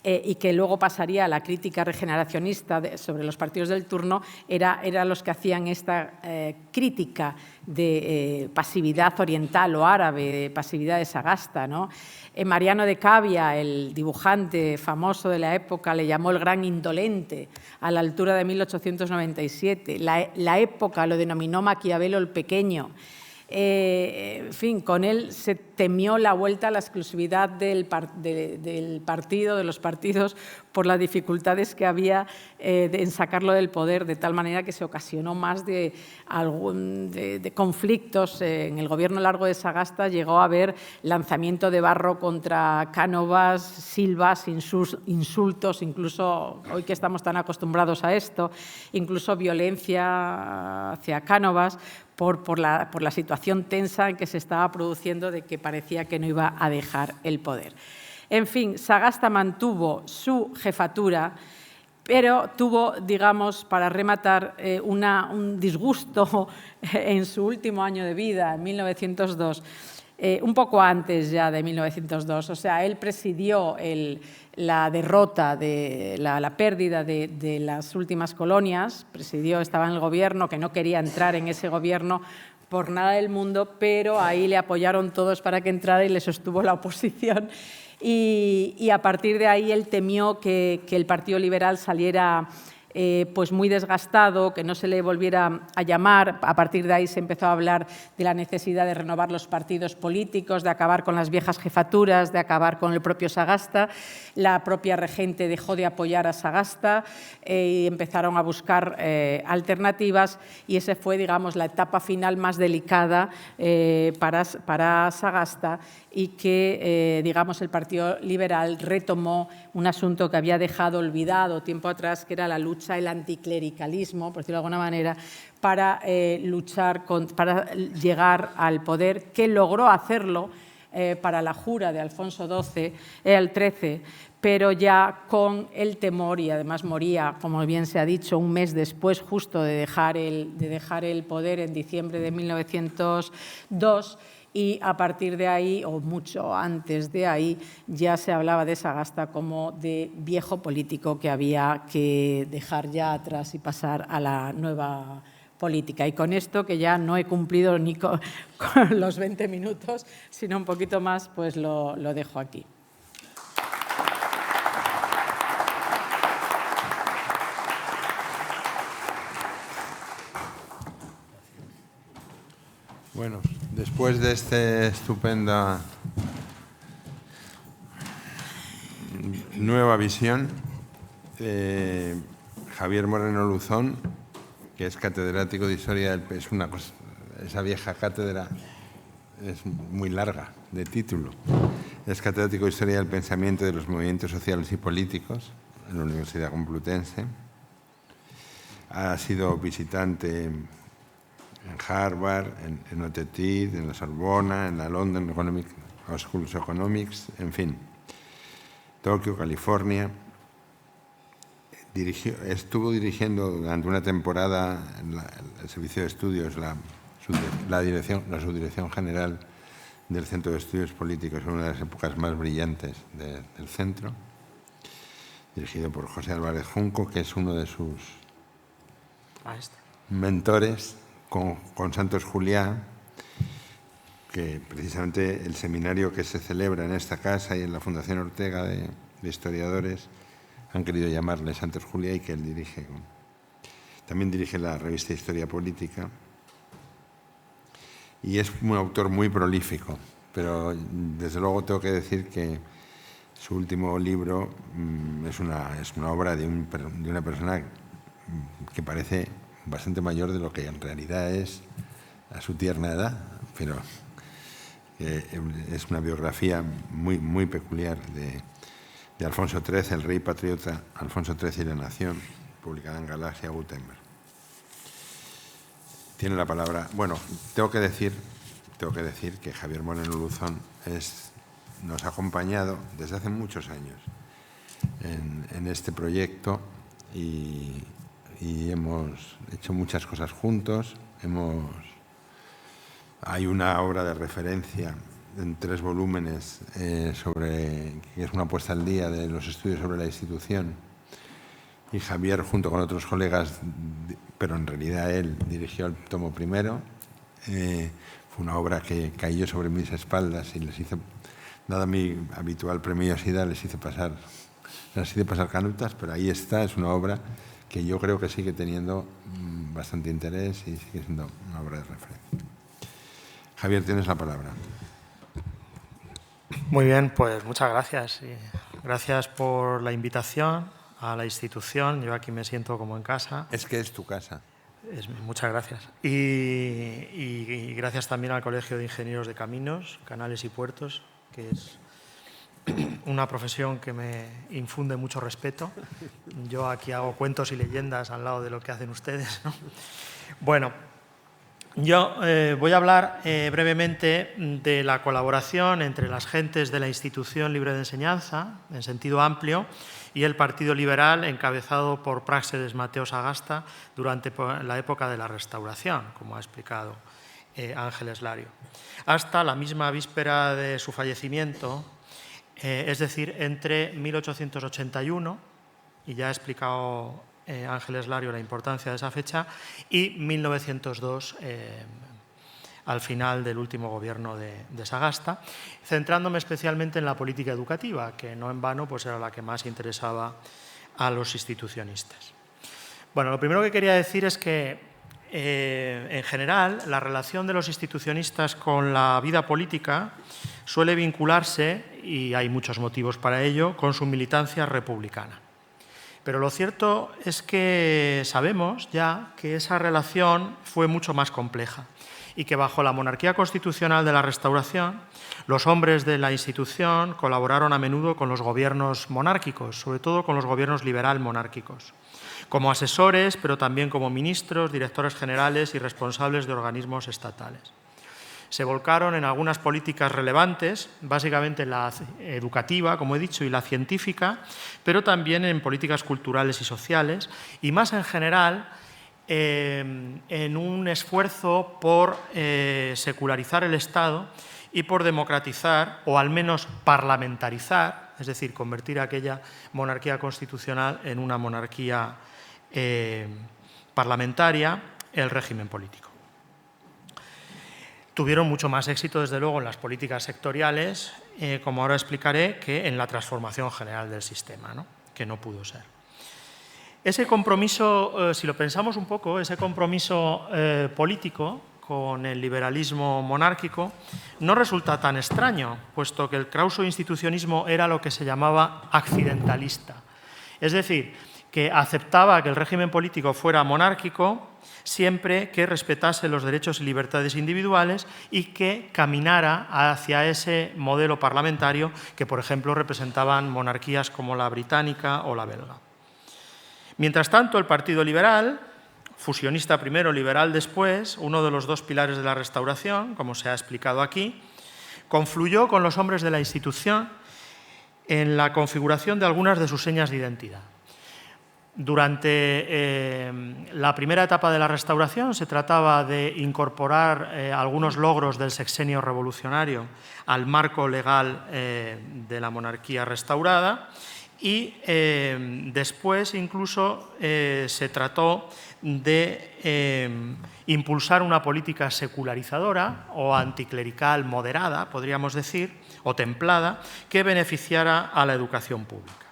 [SPEAKER 3] y que luego pasaría a la crítica regeneracionista sobre los partidos del turno, eran los que hacían esta crítica de pasividad oriental o árabe, de pasividad de Sagasta, ¿no? Mariano de Cavia, el dibujante famoso de la época, le llamó el gran indolente a la altura de 1897. La época lo denominó Maquiavelo el pequeño. En fin, con él se temió la vuelta a la exclusividad del partido, de los partidos, por las dificultades que había en sacarlo del poder, de tal manera que se ocasionó más de conflictos. En el gobierno largo de Sagasta llegó a haber lanzamiento de barro contra Cánovas, silbas, insultos, incluso hoy que estamos tan acostumbrados a esto, incluso violencia hacia Cánovas, por la situación tensa en que se estaba produciendo, de que parecía que no iba a dejar el poder. En fin, Sagasta mantuvo su jefatura, pero tuvo, digamos, para rematar, un disgusto en su último año de vida, en 1902, un poco antes ya de 1902. O sea, él presidió la derrota, la pérdida de las últimas colonias, estaba en el gobierno, que no quería entrar en ese gobierno por nada del mundo, pero ahí le apoyaron todos para que entrara y le sostuvo la oposición. Y a partir de ahí él temió que el Partido Liberal saliera pues muy desgastado, que no se le volviera a llamar. A partir de ahí se empezó a hablar de la necesidad de renovar los partidos políticos, de acabar con las viejas jefaturas, de acabar con el propio Sagasta. La propia regente dejó de apoyar a Sagasta y empezaron a buscar alternativas, y esa fue, digamos, la etapa final más delicada para Sagasta, y que, digamos, el Partido Liberal retomó un asunto que había dejado olvidado tiempo atrás, que era la lucha, el anticlericalismo, por decirlo de alguna manera, para para llegar al poder, que logró hacerlo para la jura de Alfonso XIII, pero ya con el temor, y además moría, como bien se ha dicho, un mes después justo de dejar el poder, en diciembre de 1902, y a partir de ahí, o mucho antes de ahí, ya se hablaba de Sagasta como de viejo político que había que dejar ya atrás y pasar a la nueva política. Y con esto, que ya no he cumplido ni con los 20 minutos, sino un poquito más, pues lo dejo aquí.
[SPEAKER 1] Bueno, después de esta estupenda nueva visión, Javier Moreno Luzón, que es catedrático de Historia del Pensamiento, esa vieja cátedra es muy larga de título, es catedrático de Historia del Pensamiento y de los Movimientos Sociales y Políticos en la Universidad Complutense, ha sido visitante en Harvard, en Notre Dame, en la Sorbona, en la London School of Economics, en fin, Tokio, California. Estuvo dirigiendo durante una temporada el Servicio de Estudios, la Subdirección General del Centro de Estudios Políticos, en una de las épocas más brillantes del centro, dirigido por José Álvarez Junco, que es uno de sus mentores, con Santos Juliá, que precisamente el seminario que se celebra en esta casa y en la Fundación Ortega de historiadores han querido llamarle Santos Juliá, y que él dirige. También dirige la revista Historia Política, y es un autor muy prolífico, pero desde luego tengo que decir que su último libro es una obra de una persona que parece bastante mayor de lo que en realidad es a su tierna edad, pero es una biografía muy, muy peculiar de Alfonso XIII, el rey patriota Alfonso XIII y la nación, publicada en Galaxia Gutenberg. Tiene la palabra. Bueno, tengo que decir que Javier Moreno Luzón nos ha acompañado desde hace muchos años en este proyecto, y hemos hecho muchas cosas juntos. Hay una obra de referencia en 3 volúmenes que es una puesta al día de los estudios sobre la institución, y Javier, junto con otros colegas, pero en realidad él dirigió el tomo primero. Fue una obra que cayó sobre mis espaldas y les hice, dada mi habitual premiosidad, les hice pasar canutas, pero ahí está. Es una obra que yo creo que sigue teniendo bastante interés y sigue siendo una obra de referencia. Javier, tienes la palabra.
[SPEAKER 4] Muy bien, pues muchas gracias. Gracias por la invitación a la institución. Yo aquí me siento como en casa.
[SPEAKER 1] Es que es tu casa.
[SPEAKER 4] Muchas gracias. Y gracias también al Colegio de Ingenieros de Caminos, Canales y Puertos, que es una profesión que me infunde mucho respeto. Yo aquí hago cuentos y leyendas al lado de lo que hacen ustedes, ¿no? Bueno, yo voy a hablar brevemente de la colaboración entre las gentes de la Institución Libre de Enseñanza, en sentido amplio, y el Partido Liberal, encabezado por Práxedes Mateo Sagasta durante la época de la Restauración, como ha explicado Ángeles Lario, hasta la misma víspera de su fallecimiento, es decir, entre 1881, y ya ha explicado Ángeles Lario la importancia de esa fecha, y 1902, al final del último gobierno de Sagasta, centrándome especialmente en la política educativa, que no en vano pues era la que más interesaba a los institucionistas. Bueno, lo primero que quería decir es que, en general, la relación de los institucionistas con la vida política suele vincularse, y hay muchos motivos para ello, con su militancia republicana. Pero lo cierto es que sabemos ya que esa relación fue mucho más compleja y que bajo la monarquía constitucional de la Restauración, los hombres de la institución colaboraron a menudo con los gobiernos monárquicos, sobre todo con los gobiernos liberal-monárquicos, como asesores, pero también como ministros, directores generales y responsables de organismos estatales. Se volcaron en algunas políticas relevantes, básicamente la educativa, como he dicho, y la científica, pero también en políticas culturales y sociales, y más en general en un esfuerzo por secularizar el Estado y por democratizar, o al menos parlamentarizar, es decir, convertir aquella monarquía constitucional en una monarquía parlamentaria, el régimen político. Tuvieron mucho más éxito, desde luego, en las políticas sectoriales, como ahora explicaré, que en la transformación general del sistema, ¿no? Que no pudo ser. Ese compromiso, si lo pensamos un poco, ese compromiso político con el liberalismo monárquico no resulta tan extraño, puesto que el clauso-institucionismo era lo que se llamaba accidentalista. Es decir, que aceptaba que el régimen político fuera monárquico siempre que respetase los derechos y libertades individuales y que caminara hacia ese modelo parlamentario que, por ejemplo, representaban monarquías como la británica o la belga. Mientras tanto, el Partido Liberal, fusionista primero, liberal después, uno de los dos pilares de la Restauración, como se ha explicado aquí, confluyó con los hombres de la institución en la configuración de algunas de sus señas de identidad. Durante la primera etapa de la Restauración se trataba de incorporar algunos logros del sexenio revolucionario al marco legal de la monarquía restaurada y después incluso se trató de impulsar una política secularizadora o anticlerical moderada, podríamos decir, o templada, que beneficiara a la educación pública.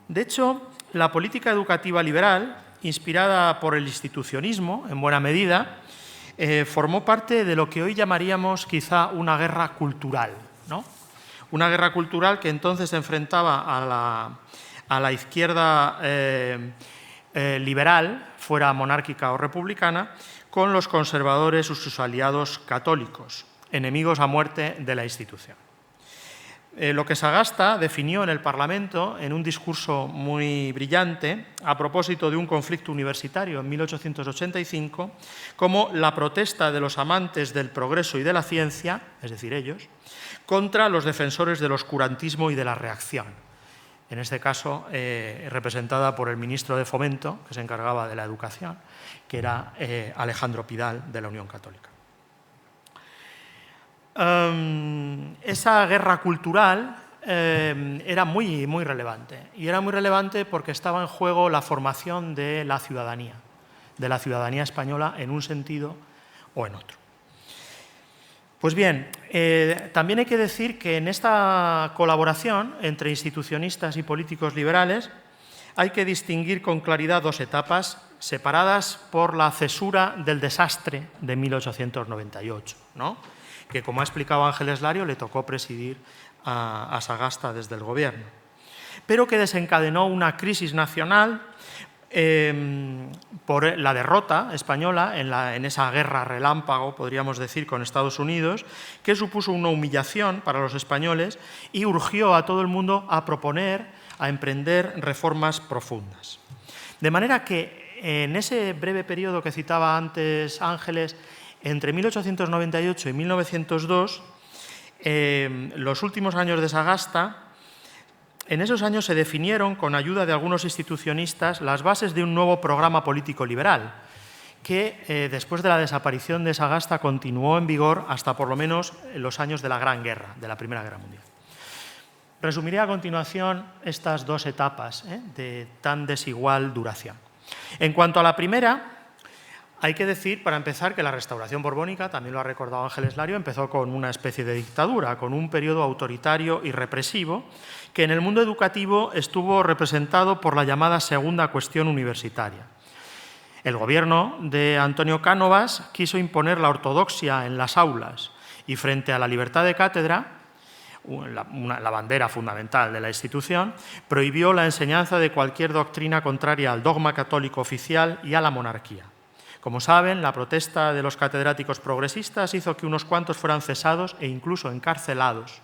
[SPEAKER 4] De hecho, la política educativa liberal, inspirada por el institucionismo, en buena medida, formó parte de lo que hoy llamaríamos quizá una guerra cultural, ¿no? Una guerra cultural que entonces enfrentaba a la izquierda liberal, fuera monárquica o republicana, con los conservadores y sus aliados católicos, enemigos a muerte de la institución. Lo que Sagasta definió en el Parlamento, en un discurso muy brillante, a propósito de un conflicto universitario en 1885, como la protesta de los amantes del progreso y de la ciencia, es decir, ellos, contra los defensores del oscurantismo y de la reacción. En este caso, representada por el ministro de Fomento, que se encargaba de la educación, que era Alejandro Pidal, de la Unión Católica. Esa guerra cultural era muy relevante, y era muy relevante porque estaba en juego la formación de la ciudadanía española en un sentido o en otro. Pues bien, también hay que decir que en esta colaboración entre institucionistas y políticos liberales hay que distinguir con claridad dos etapas separadas por la cesura del desastre de 1898, ¿no? Que, como ha explicado Ángeles Lario, le tocó presidir a Sagasta desde el gobierno, pero que desencadenó una crisis nacional por la derrota española en esa guerra relámpago, podríamos decir, con Estados Unidos, que supuso una humillación para los españoles y urgió a todo el mundo a proponer, a emprender reformas profundas. De manera que en ese breve periodo que citaba antes Ángeles, entre 1898 y 1902, los últimos años de Sagasta, en esos años se definieron, con ayuda de algunos institucionistas, las bases de un nuevo programa político liberal, que después de la desaparición de Sagasta continuó en vigor hasta por lo menos los años de la Gran Guerra, de la Primera Guerra Mundial. Resumiré a continuación estas dos etapas de tan desigual duración. En cuanto a la primera, Hay que decir, para empezar, que la restauración borbónica, también lo ha recordado Ángeles Lario, empezó con una especie de dictadura, con un periodo autoritario y represivo, que en el mundo educativo estuvo representado por la llamada segunda cuestión universitaria. El gobierno de Antonio Cánovas quiso imponer la ortodoxia en las aulas y, frente a la libertad de cátedra, la bandera fundamental de la institución, prohibió la enseñanza de cualquier doctrina contraria al dogma católico oficial y a la monarquía. Como saben, la protesta de los catedráticos progresistas hizo que unos cuantos fueran cesados e incluso encarcelados,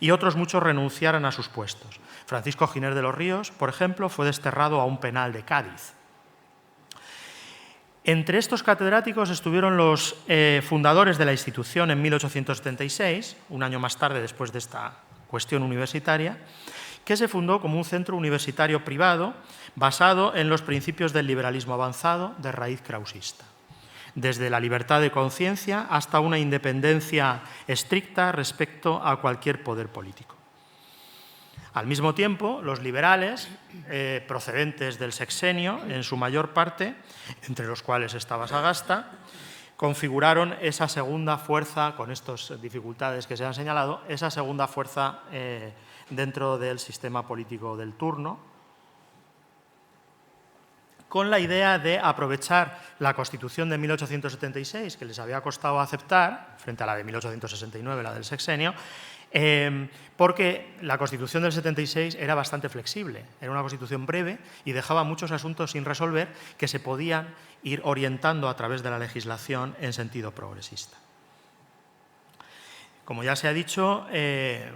[SPEAKER 4] y otros muchos renunciaran a sus puestos. Francisco Giner de los Ríos, por ejemplo, fue desterrado a un penal de Cádiz. Entre estos catedráticos estuvieron los fundadores de la institución en 1876, un año más tarde después de esta cuestión universitaria, que se fundó como un centro universitario privado basado en los principios del liberalismo avanzado de raíz krausista, desde la libertad de conciencia hasta una independencia estricta respecto a cualquier poder político. Al mismo tiempo, los liberales, procedentes del sexenio, en su mayor parte, entre los cuales estaba Sagasta, configuraron esa segunda fuerza, con estas dificultades que se han señalado, esa segunda fuerza dentro del sistema político del turno, con la idea de aprovechar la Constitución de 1876, que les había costado aceptar, frente a la de 1869, la del sexenio, porque la Constitución del 76 era bastante flexible, era una Constitución breve y dejaba muchos asuntos sin resolver que se podían ir orientando a través de la legislación en sentido progresista. Como ya se ha dicho,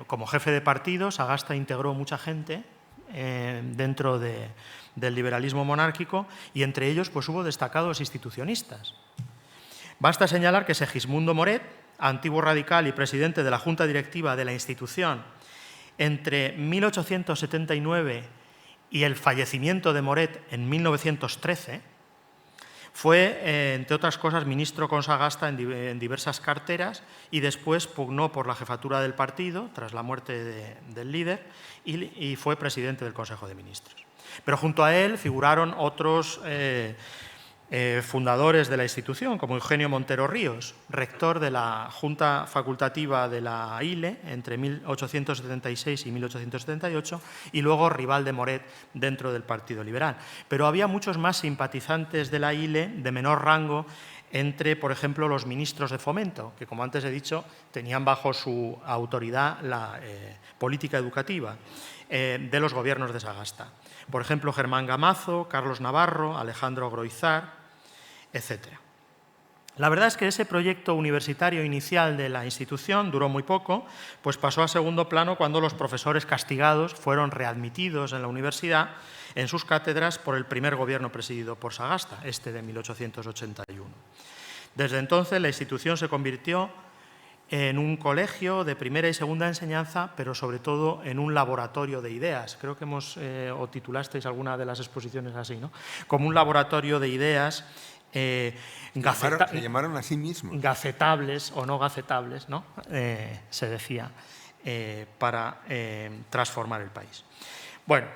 [SPEAKER 4] como jefe de partido, Sagasta integró mucha gente dentro del liberalismo monárquico y entre ellos pues, hubo destacados institucionistas. Basta señalar que Segismundo Moret, antiguo radical y presidente de la Junta Directiva de la institución, entre 1879 y el fallecimiento de Moret en 1913, fue, entre otras cosas, ministro con Sagasta en diversas carteras y después pugnó por la jefatura del partido tras la muerte del líder y fue presidente del Consejo de Ministros. Pero junto a él figuraron otros fundadores de la institución, como Eugenio Montero Ríos, rector de la Junta Facultativa de la ILE entre 1876 y 1878 y luego rival de Moret dentro del Partido Liberal. Pero había muchos más simpatizantes de la ILE de menor rango entre, por ejemplo, los ministros de Fomento, que, como antes he dicho, tenían bajo su autoridad la política educativa de los gobiernos de Sagasta. Por ejemplo, Germán Gamazo, Carlos Navarro, Alejandro Groizar, etc. La verdad es que ese proyecto universitario inicial de la institución duró muy poco, pues pasó a segundo plano cuando los profesores castigados fueron readmitidos en la universidad en sus cátedras por el primer gobierno presidido por Sagasta, este de 1881. Desde entonces la institución se convirtió en un colegio de primera y segunda enseñanza, pero sobre todo en un laboratorio de ideas. Creo que o titulasteis alguna de las exposiciones así, ¿no? Como un laboratorio de ideas
[SPEAKER 1] se llamaron a sí mismos.
[SPEAKER 4] Gacetables o no gacetables, ¿no? Se decía, para transformar el país. Bueno,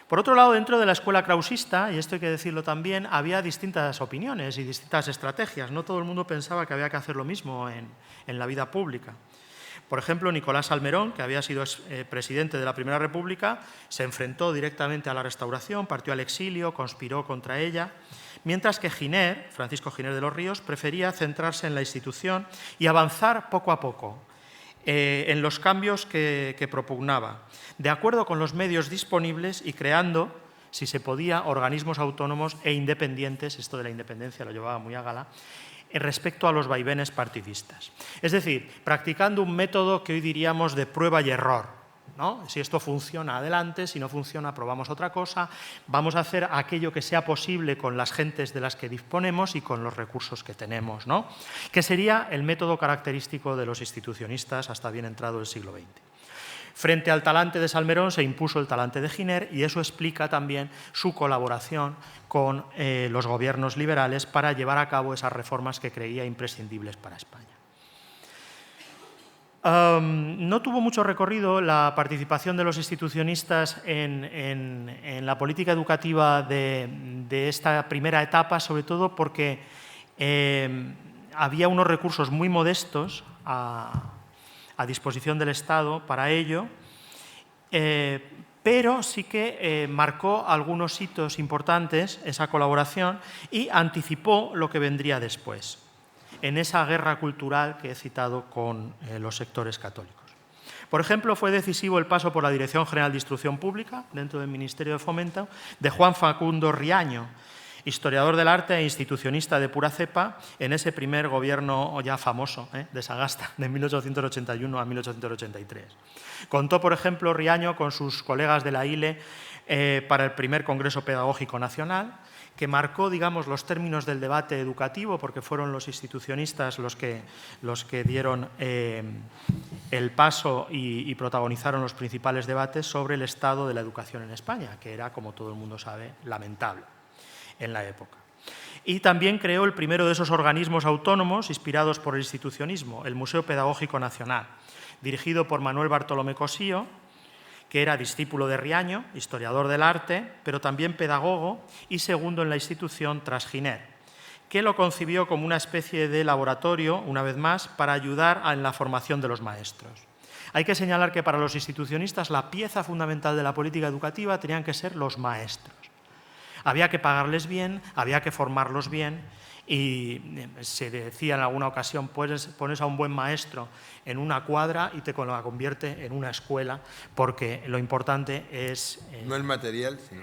[SPEAKER 4] por otro lado, dentro de la escuela krausista, y esto hay que decirlo también, había distintas opiniones y distintas estrategias. No todo el mundo pensaba que había que hacer lo mismo en la vida pública. Por ejemplo, Nicolás Salmerón, que había sido presidente de la Primera República, se enfrentó directamente a la Restauración, partió al exilio, conspiró contra ella, mientras que Giner, Francisco Giner de los Ríos, prefería centrarse en la institución y avanzar poco a poco en los cambios que propugnaba, de acuerdo con los medios disponibles y creando, si se podía, organismos autónomos e independientes, esto de la independencia lo llevaba muy a gala, respecto a los vaivenes partidistas. Es decir, practicando un método que hoy diríamos de prueba y error, ¿no? Si esto funciona, adelante, si no funciona, probamos otra cosa, vamos a hacer aquello que sea posible con las gentes de las que disponemos y con los recursos que tenemos, ¿no? Que sería el método característico de los institucionistas hasta bien entrado el siglo XX. Frente al talante de Salmerón se impuso el talante de Giner y eso explica también su colaboración con los gobiernos liberales para llevar a cabo esas reformas que creía imprescindibles para España. No tuvo mucho recorrido la participación de los institucionistas en la política educativa de esta primera etapa, sobre todo porque había unos recursos muy modestos a disposición del Estado para ello, pero sí que marcó algunos hitos importantes esa colaboración y anticipó lo que vendría después, en esa guerra cultural que he citado con los sectores católicos. Por ejemplo, fue decisivo el paso por la Dirección General de Instrucción Pública, dentro del Ministerio de Fomento, de Juan Facundo Riaño, historiador del arte e institucionista de pura cepa, en ese primer gobierno ya famoso de Sagasta, de 1881 a 1883. Contó, por ejemplo, Riaño con sus colegas de la ILE para el primer Congreso Pedagógico Nacional, que marcó, digamos, los términos del debate educativo, porque fueron los institucionistas los que dieron el paso y protagonizaron los principales debates sobre el estado de la educación en España, que era, como todo el mundo sabe, lamentable en la época. Y también creó el primero de esos organismos autónomos inspirados por el institucionismo, el Museo Pedagógico Nacional, dirigido por Manuel Bartolomé Cosío, que era discípulo de Riaño, historiador del arte, pero también pedagogo y segundo en la institución tras Giner, que lo concibió como una especie de laboratorio, una vez más, para ayudar en la formación de los maestros. Hay que señalar que para los institucionistas la pieza fundamental de la política educativa tenían que ser los maestros. Había que pagarles bien, había que formarlos bien, y se decía en alguna ocasión, pones a un buen maestro en una cuadra y te la convierte en una escuela, porque lo importante es…
[SPEAKER 1] no el material, sino…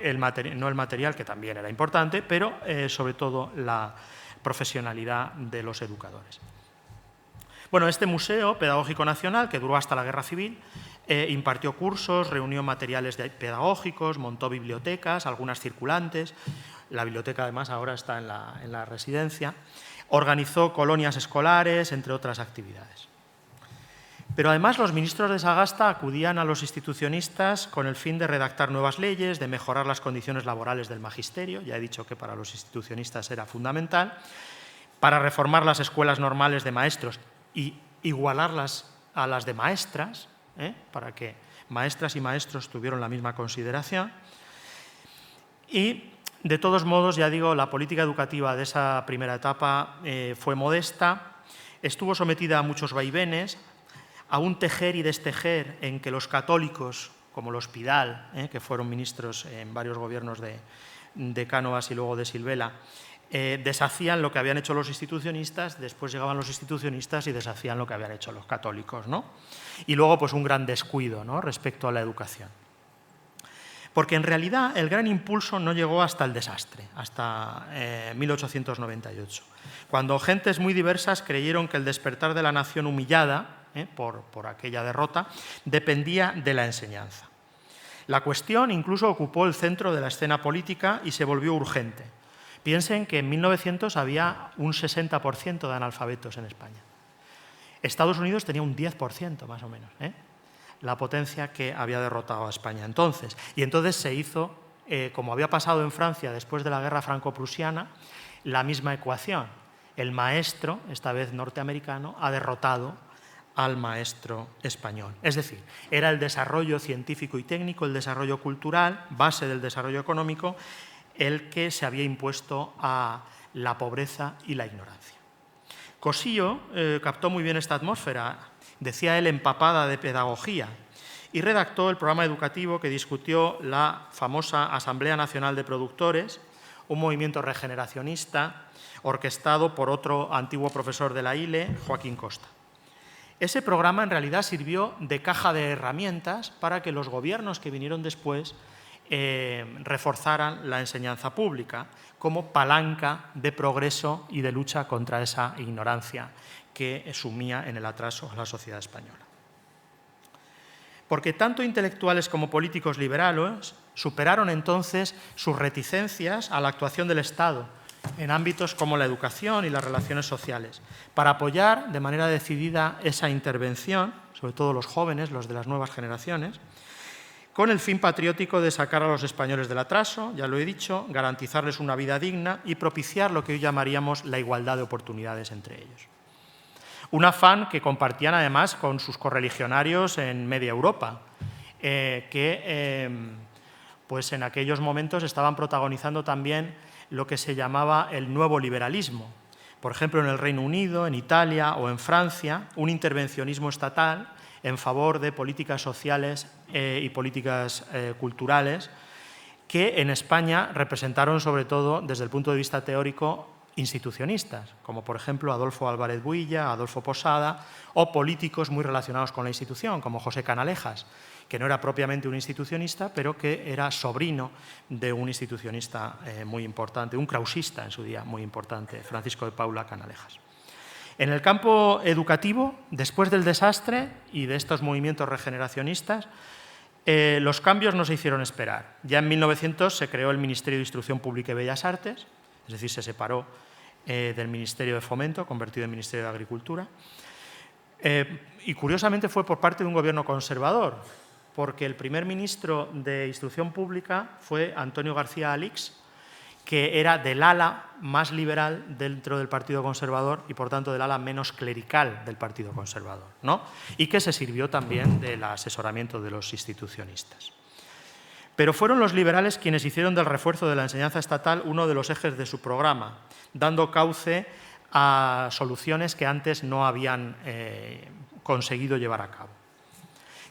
[SPEAKER 4] no el material, que también era importante, pero sobre todo la profesionalidad de los educadores. Bueno, este Museo Pedagógico Nacional, que duró hasta la Guerra Civil, impartió cursos, reunió materiales pedagógicos, montó bibliotecas, algunas circulantes. La biblioteca, además, ahora está en la residencia. Organizó colonias escolares, entre otras actividades. Pero además los ministros de Sagasta acudían a los institucionistas con el fin de redactar nuevas leyes, de mejorar las condiciones laborales del magisterio, ya he dicho que para los institucionistas era fundamental, para reformar las escuelas normales de maestros y igualarlas a las de maestras, para que maestras y maestros tuvieran la misma consideración. Y, de todos modos, ya digo, la política educativa de esa primera etapa fue modesta, estuvo sometida a muchos vaivenes, a un tejer y destejer en que los católicos, como los Pidal, que fueron ministros en varios gobiernos de Cánovas y luego de Silvela, deshacían lo que habían hecho los institucionistas, después llegaban los institucionistas y deshacían lo que habían hecho los católicos, ¿no? Y luego, pues, un gran descuido, ¿no?, respecto a la educación. Porque en realidad el gran impulso no llegó hasta el desastre, hasta 1898, cuando gentes muy diversas creyeron que el despertar de la nación humillada por aquella derrota dependía de la enseñanza. La cuestión incluso ocupó el centro de la escena política y se volvió urgente. Piensen que en 1900 había un 60% de analfabetos en España. Estados Unidos tenía un 10% más o menos, la potencia que había derrotado a España entonces. Y entonces se hizo, como había pasado en Francia después de la guerra franco-prusiana, la misma ecuación. El maestro, esta vez norteamericano, ha derrotado al maestro español. Es decir, era el desarrollo científico y técnico, el desarrollo cultural, base del desarrollo económico, el que se había impuesto a la pobreza y la ignorancia. Cosío captó muy bien esta atmósfera, decía él, empapada de pedagogía, y redactó el programa educativo que discutió la famosa Asamblea Nacional de Productores, un movimiento regeneracionista orquestado por otro antiguo profesor de la ILE, Joaquín Costa. Ese programa en realidad sirvió de caja de herramientas para que los gobiernos que vinieron después reforzaran la enseñanza pública como palanca de progreso y de lucha contra esa ignorancia que sumía en el atraso a la sociedad española. Porque tanto intelectuales como políticos liberales superaron entonces sus reticencias a la actuación del Estado en ámbitos como la educación y las relaciones sociales, para apoyar de manera decidida esa intervención, sobre todo los jóvenes, los de las nuevas generaciones, con el fin patriótico de sacar a los españoles del atraso, ya lo he dicho, garantizarles una vida digna y propiciar lo que hoy llamaríamos la igualdad de oportunidades entre ellos. Un afán que compartían además con sus correligionarios en media Europa, que pues en aquellos momentos estaban protagonizando también lo que se llamaba el nuevo liberalismo, por ejemplo, en el Reino Unido, en Italia o en Francia, un intervencionismo estatal en favor de políticas sociales y políticas culturales que en España representaron, sobre todo, desde el punto de vista teórico, institucionistas, como por ejemplo Adolfo Álvarez Builla, Adolfo Posada, o políticos muy relacionados con la institución, como José Canalejas, que no era propiamente un institucionista, pero que era sobrino de un institucionista muy importante, un krausista en su día muy importante, Francisco de Paula Canalejas. En el campo educativo, después del desastre y de estos movimientos regeneracionistas, los cambios no se hicieron esperar. Ya en 1900 se creó el Ministerio de Instrucción Pública y Bellas Artes, es decir, se separó del Ministerio de Fomento, convertido en Ministerio de Agricultura. Y curiosamente fue por parte de un gobierno conservador, porque el primer ministro de Instrucción Pública fue Antonio García Alix, que era del ala más liberal dentro del Partido Conservador y, por tanto, del ala menos clerical del Partido Conservador, ¿no? Y que se sirvió también del asesoramiento de los institucionistas. Pero fueron los liberales quienes hicieron del refuerzo de la enseñanza estatal uno de los ejes de su programa, dando cauce a soluciones que antes no habían conseguido llevar a cabo.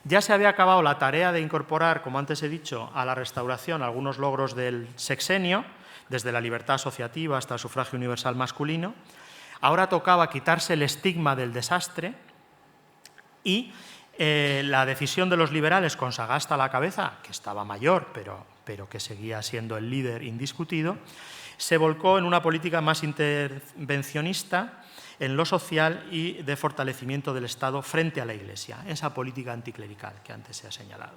[SPEAKER 4] Ya se había acabado la tarea de incorporar, como antes he dicho, a la restauración algunos logros del sexenio, desde la libertad asociativa hasta el sufragio universal masculino. Ahora tocaba quitarse el estigma del desastre y la decisión de los liberales, con Sagasta a la cabeza, que estaba mayor, pero que seguía siendo el líder indiscutido, se volcó en una política más intervencionista en lo social y de fortalecimiento del Estado frente a la Iglesia, esa política anticlerical que antes se ha señalado.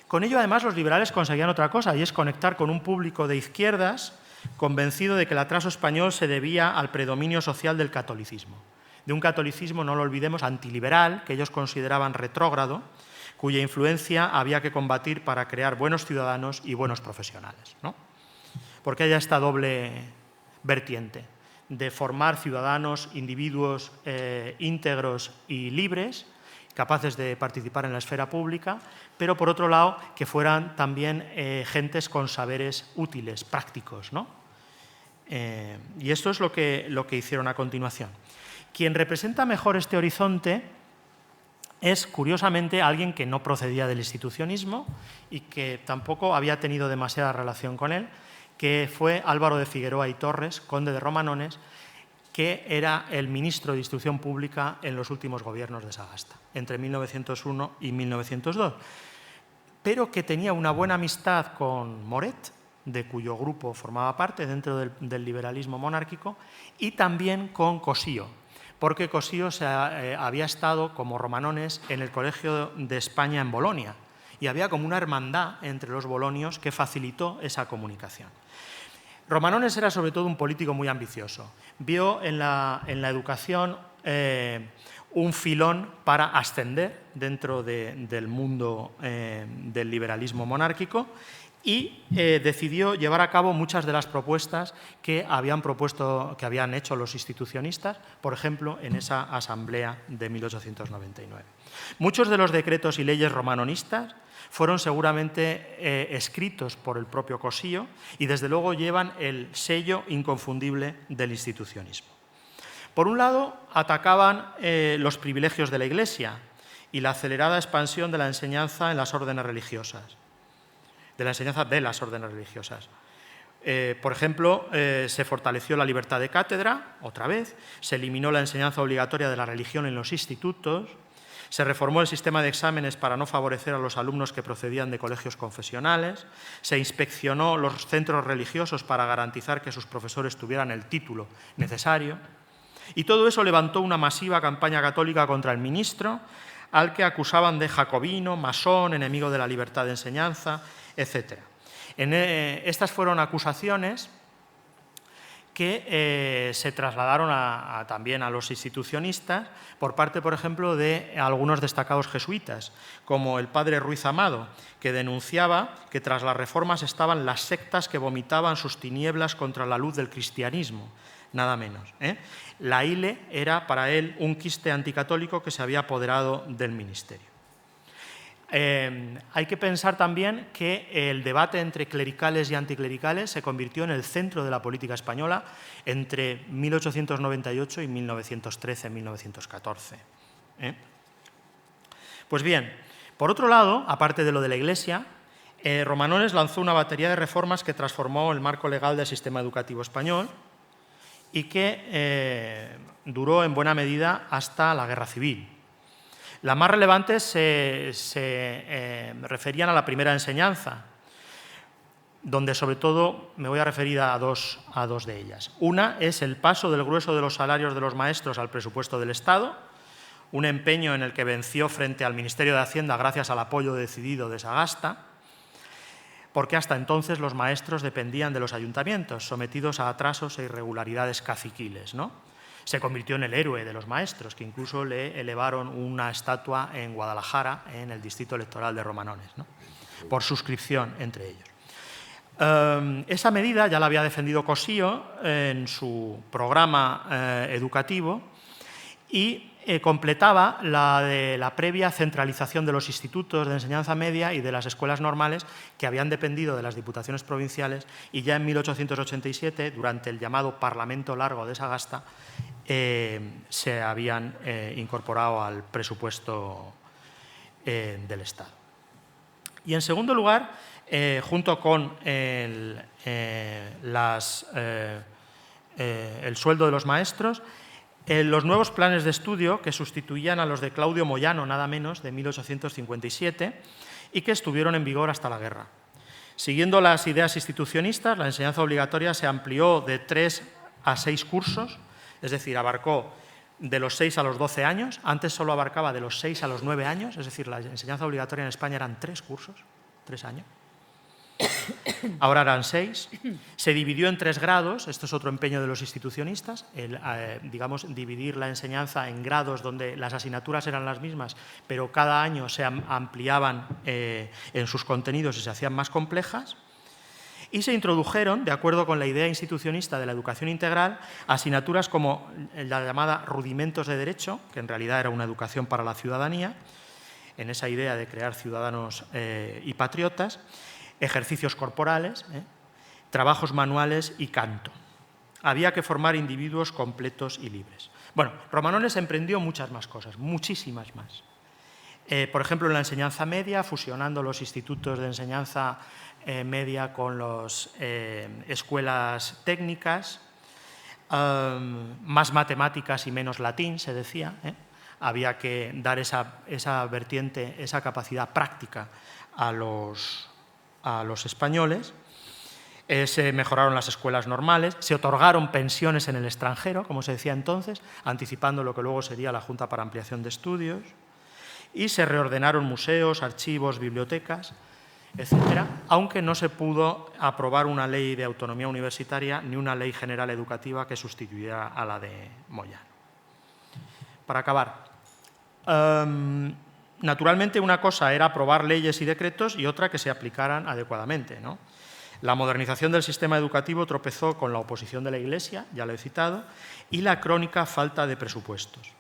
[SPEAKER 4] Con ello, además, los liberales conseguían otra cosa, y es conectar con un público de izquierdas convencido de que el atraso español se debía al predominio social del catolicismo. De un catolicismo, no lo olvidemos, antiliberal, que ellos consideraban retrógrado, cuya influencia había que combatir para crear buenos ciudadanos y buenos profesionales, ¿no? Porque haya esta doble vertiente de formar ciudadanos, individuos íntegros y libres, capaces de participar en la esfera pública, pero por otro lado que fueran también gentes con saberes útiles, prácticos, ¿no? Y esto es lo que hicieron a continuación. Quien representa mejor este horizonte es, curiosamente, alguien que no procedía del institucionismo y que tampoco había tenido demasiada relación con él, que fue Álvaro de Figueroa y Torres, conde de Romanones, que era el ministro de Instrucción Pública en los últimos gobiernos de Sagasta, entre 1901 y 1902, pero que tenía una buena amistad con Moret, de cuyo grupo formaba parte dentro del liberalismo monárquico, y también con Cossío, porque Cossío había estado, como Romanones, en el Colegio de España en Bolonia, y había como una hermandad entre los bolonios que facilitó esa comunicación. Romanones era sobre todo un político muy ambicioso. Vio en la educación un filón para ascender dentro del mundo del liberalismo monárquico y decidió llevar a cabo muchas de las propuestas que habían hecho los institucionistas, por ejemplo, en esa asamblea de 1899. Muchos de los decretos y leyes romanonistas fueron seguramente escritos por el propio Cossío y desde luego llevan el sello inconfundible del institucionismo. Por un lado, atacaban los privilegios de la Iglesia y la acelerada expansión de la enseñanza en las órdenes religiosas, de la enseñanza de las órdenes religiosas. Por ejemplo, se fortaleció la libertad de cátedra, otra vez, se eliminó la enseñanza obligatoria de la religión en los institutos, se reformó el sistema de exámenes para no favorecer a los alumnos que procedían de colegios confesionales, se inspeccionó los centros religiosos para garantizar que sus profesores tuvieran el título necesario, y todo eso levantó una masiva campaña católica contra el ministro, al que acusaban de jacobino, masón, enemigo de la libertad de enseñanza, etc. Estas fueron acusaciones que se trasladaron también a los institucionistas por parte, por ejemplo, de algunos destacados jesuitas, como el padre Ruiz Amado, que denunciaba que tras las reformas estaban las sectas que vomitaban sus tinieblas contra la luz del cristianismo, nada menos. La ILE era para él un quiste anticatólico que se había apoderado del ministerio. hay que pensar también que el debate entre clericales y anticlericales se convirtió en el centro de la política española entre 1898 y 1913-1914. Pues bien, por otro lado, aparte de lo de la Iglesia, Romanones lanzó una batería de reformas que transformó el marco legal del sistema educativo español y que duró en buena medida hasta la Guerra Civil. Las más relevantes se referían a la primera enseñanza, donde sobre todo me voy a referir a dos de ellas. Una es el paso del grueso de los salarios de los maestros al presupuesto del Estado, un empeño en el que venció frente al Ministerio de Hacienda gracias al apoyo decidido de Sagasta, porque hasta entonces los maestros dependían de los ayuntamientos, sometidos a atrasos e irregularidades caciquiles, ¿no? Se convirtió en el héroe de los maestros, que incluso le elevaron una estatua en Guadalajara, en el distrito electoral de Romanones, ¿no? Por suscripción entre ellos. Esa medida ya la había defendido Cossío en su programa educativo y completaba la de la previa centralización de los institutos de enseñanza media y de las escuelas normales que habían dependido de las diputaciones provinciales y ya en 1887, durante el llamado Parlamento Largo de Sagasta, se habían incorporado al presupuesto del Estado. Y en segundo lugar, junto con el sueldo de los maestros, los nuevos planes de estudio que sustituían a los de Claudio Moyano, nada menos, de 1857, y que estuvieron en vigor hasta la guerra. Siguiendo las ideas institucionistas, la enseñanza obligatoria se amplió de 3 a 6 cursos, es decir, abarcó de los 6 a los 12 años, antes solo abarcaba de los 6 a los 9 años, es decir, la enseñanza obligatoria en España eran 3 cursos, 3 años. Ahora eran 6. Se dividió en 3 grados, esto es otro empeño de los institucionistas, digamos, dividir la enseñanza en grados donde las asignaturas eran las mismas, pero cada año se ampliaban en sus contenidos y se hacían más complejas. Y se introdujeron, de acuerdo con la idea institucionista de la educación integral, asignaturas como la llamada rudimentos de derecho, que en realidad era una educación para la ciudadanía, en esa idea de crear ciudadanos y patriotas, ejercicios corporales, trabajos manuales y canto. Había que formar individuos completos y libres. Bueno, Romanones emprendió muchas más cosas, muchísimas más. Por ejemplo, en la enseñanza media, fusionando los institutos de enseñanza media con las escuelas técnicas, más matemáticas y menos latín, se decía. Había que dar esa vertiente, esa capacidad práctica a los españoles. Se mejoraron las escuelas normales, se otorgaron pensiones en el extranjero, como se decía entonces, anticipando lo que luego sería la Junta para Ampliación de Estudios, y se reordenaron museos, archivos, bibliotecas, etcétera, aunque no se pudo aprobar una ley de autonomía universitaria ni una ley general educativa que sustituyera a la de Moyano. Para acabar, naturalmente una cosa era aprobar leyes y decretos y otra que se aplicaran adecuadamente, ¿no? La modernización del sistema educativo tropezó con la oposición de la Iglesia, ya lo he citado, y la crónica falta de presupuestos.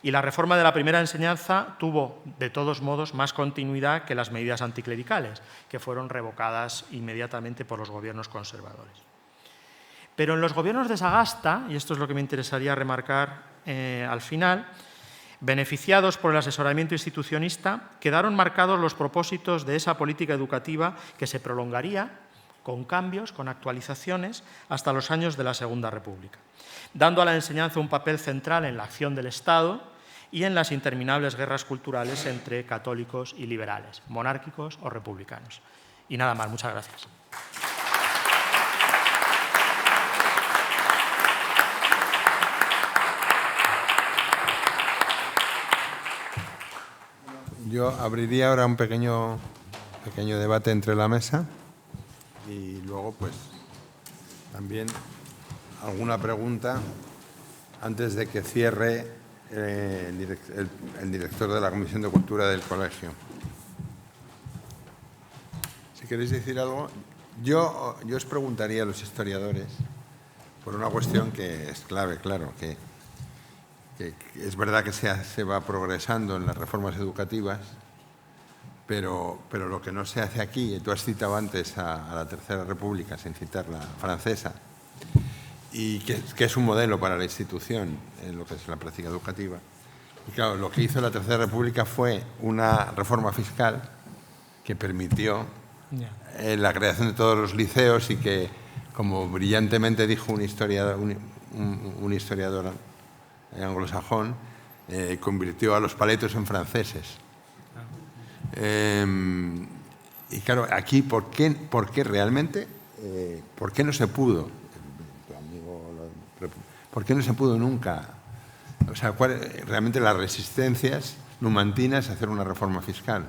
[SPEAKER 4] Y la reforma de la primera enseñanza tuvo, de todos modos, más continuidad que las medidas anticlericales, que fueron revocadas inmediatamente por los gobiernos conservadores. Pero en los gobiernos de Sagasta, y esto es lo que me interesaría remarcar al final, beneficiados por el asesoramiento institucionista, quedaron marcados los propósitos de esa política educativa que se prolongaría con cambios, con actualizaciones, hasta los años de la Segunda República, dando a la enseñanza un papel central en la acción del Estado y en las interminables guerras culturales entre católicos y liberales, monárquicos o republicanos. Y nada más, muchas gracias.
[SPEAKER 1] Yo abriría ahora un pequeño debate entre la mesa y luego, pues, también alguna pregunta antes de que cierre el director de la Comisión de Cultura del colegio. Si queréis decir algo, yo os preguntaría a los historiadores por una cuestión que es clave, claro, que es verdad que se va progresando en las reformas educativas, pero lo que no se hace aquí, y tú has citado antes a la Tercera República, sin citar la francesa, y que es un modelo para la institución en lo que es la práctica educativa. Y claro, lo que hizo la Tercera República fue una reforma fiscal que permitió la creación de todos los liceos y que, como brillantemente dijo un historiador anglosajón, convirtió a los paletos en franceses. Y claro, aquí, ¿por qué realmente? ¿Por qué no se pudo? ¿Por qué no se pudo nunca? O sea, realmente las resistencias numantinas a hacer una reforma fiscal.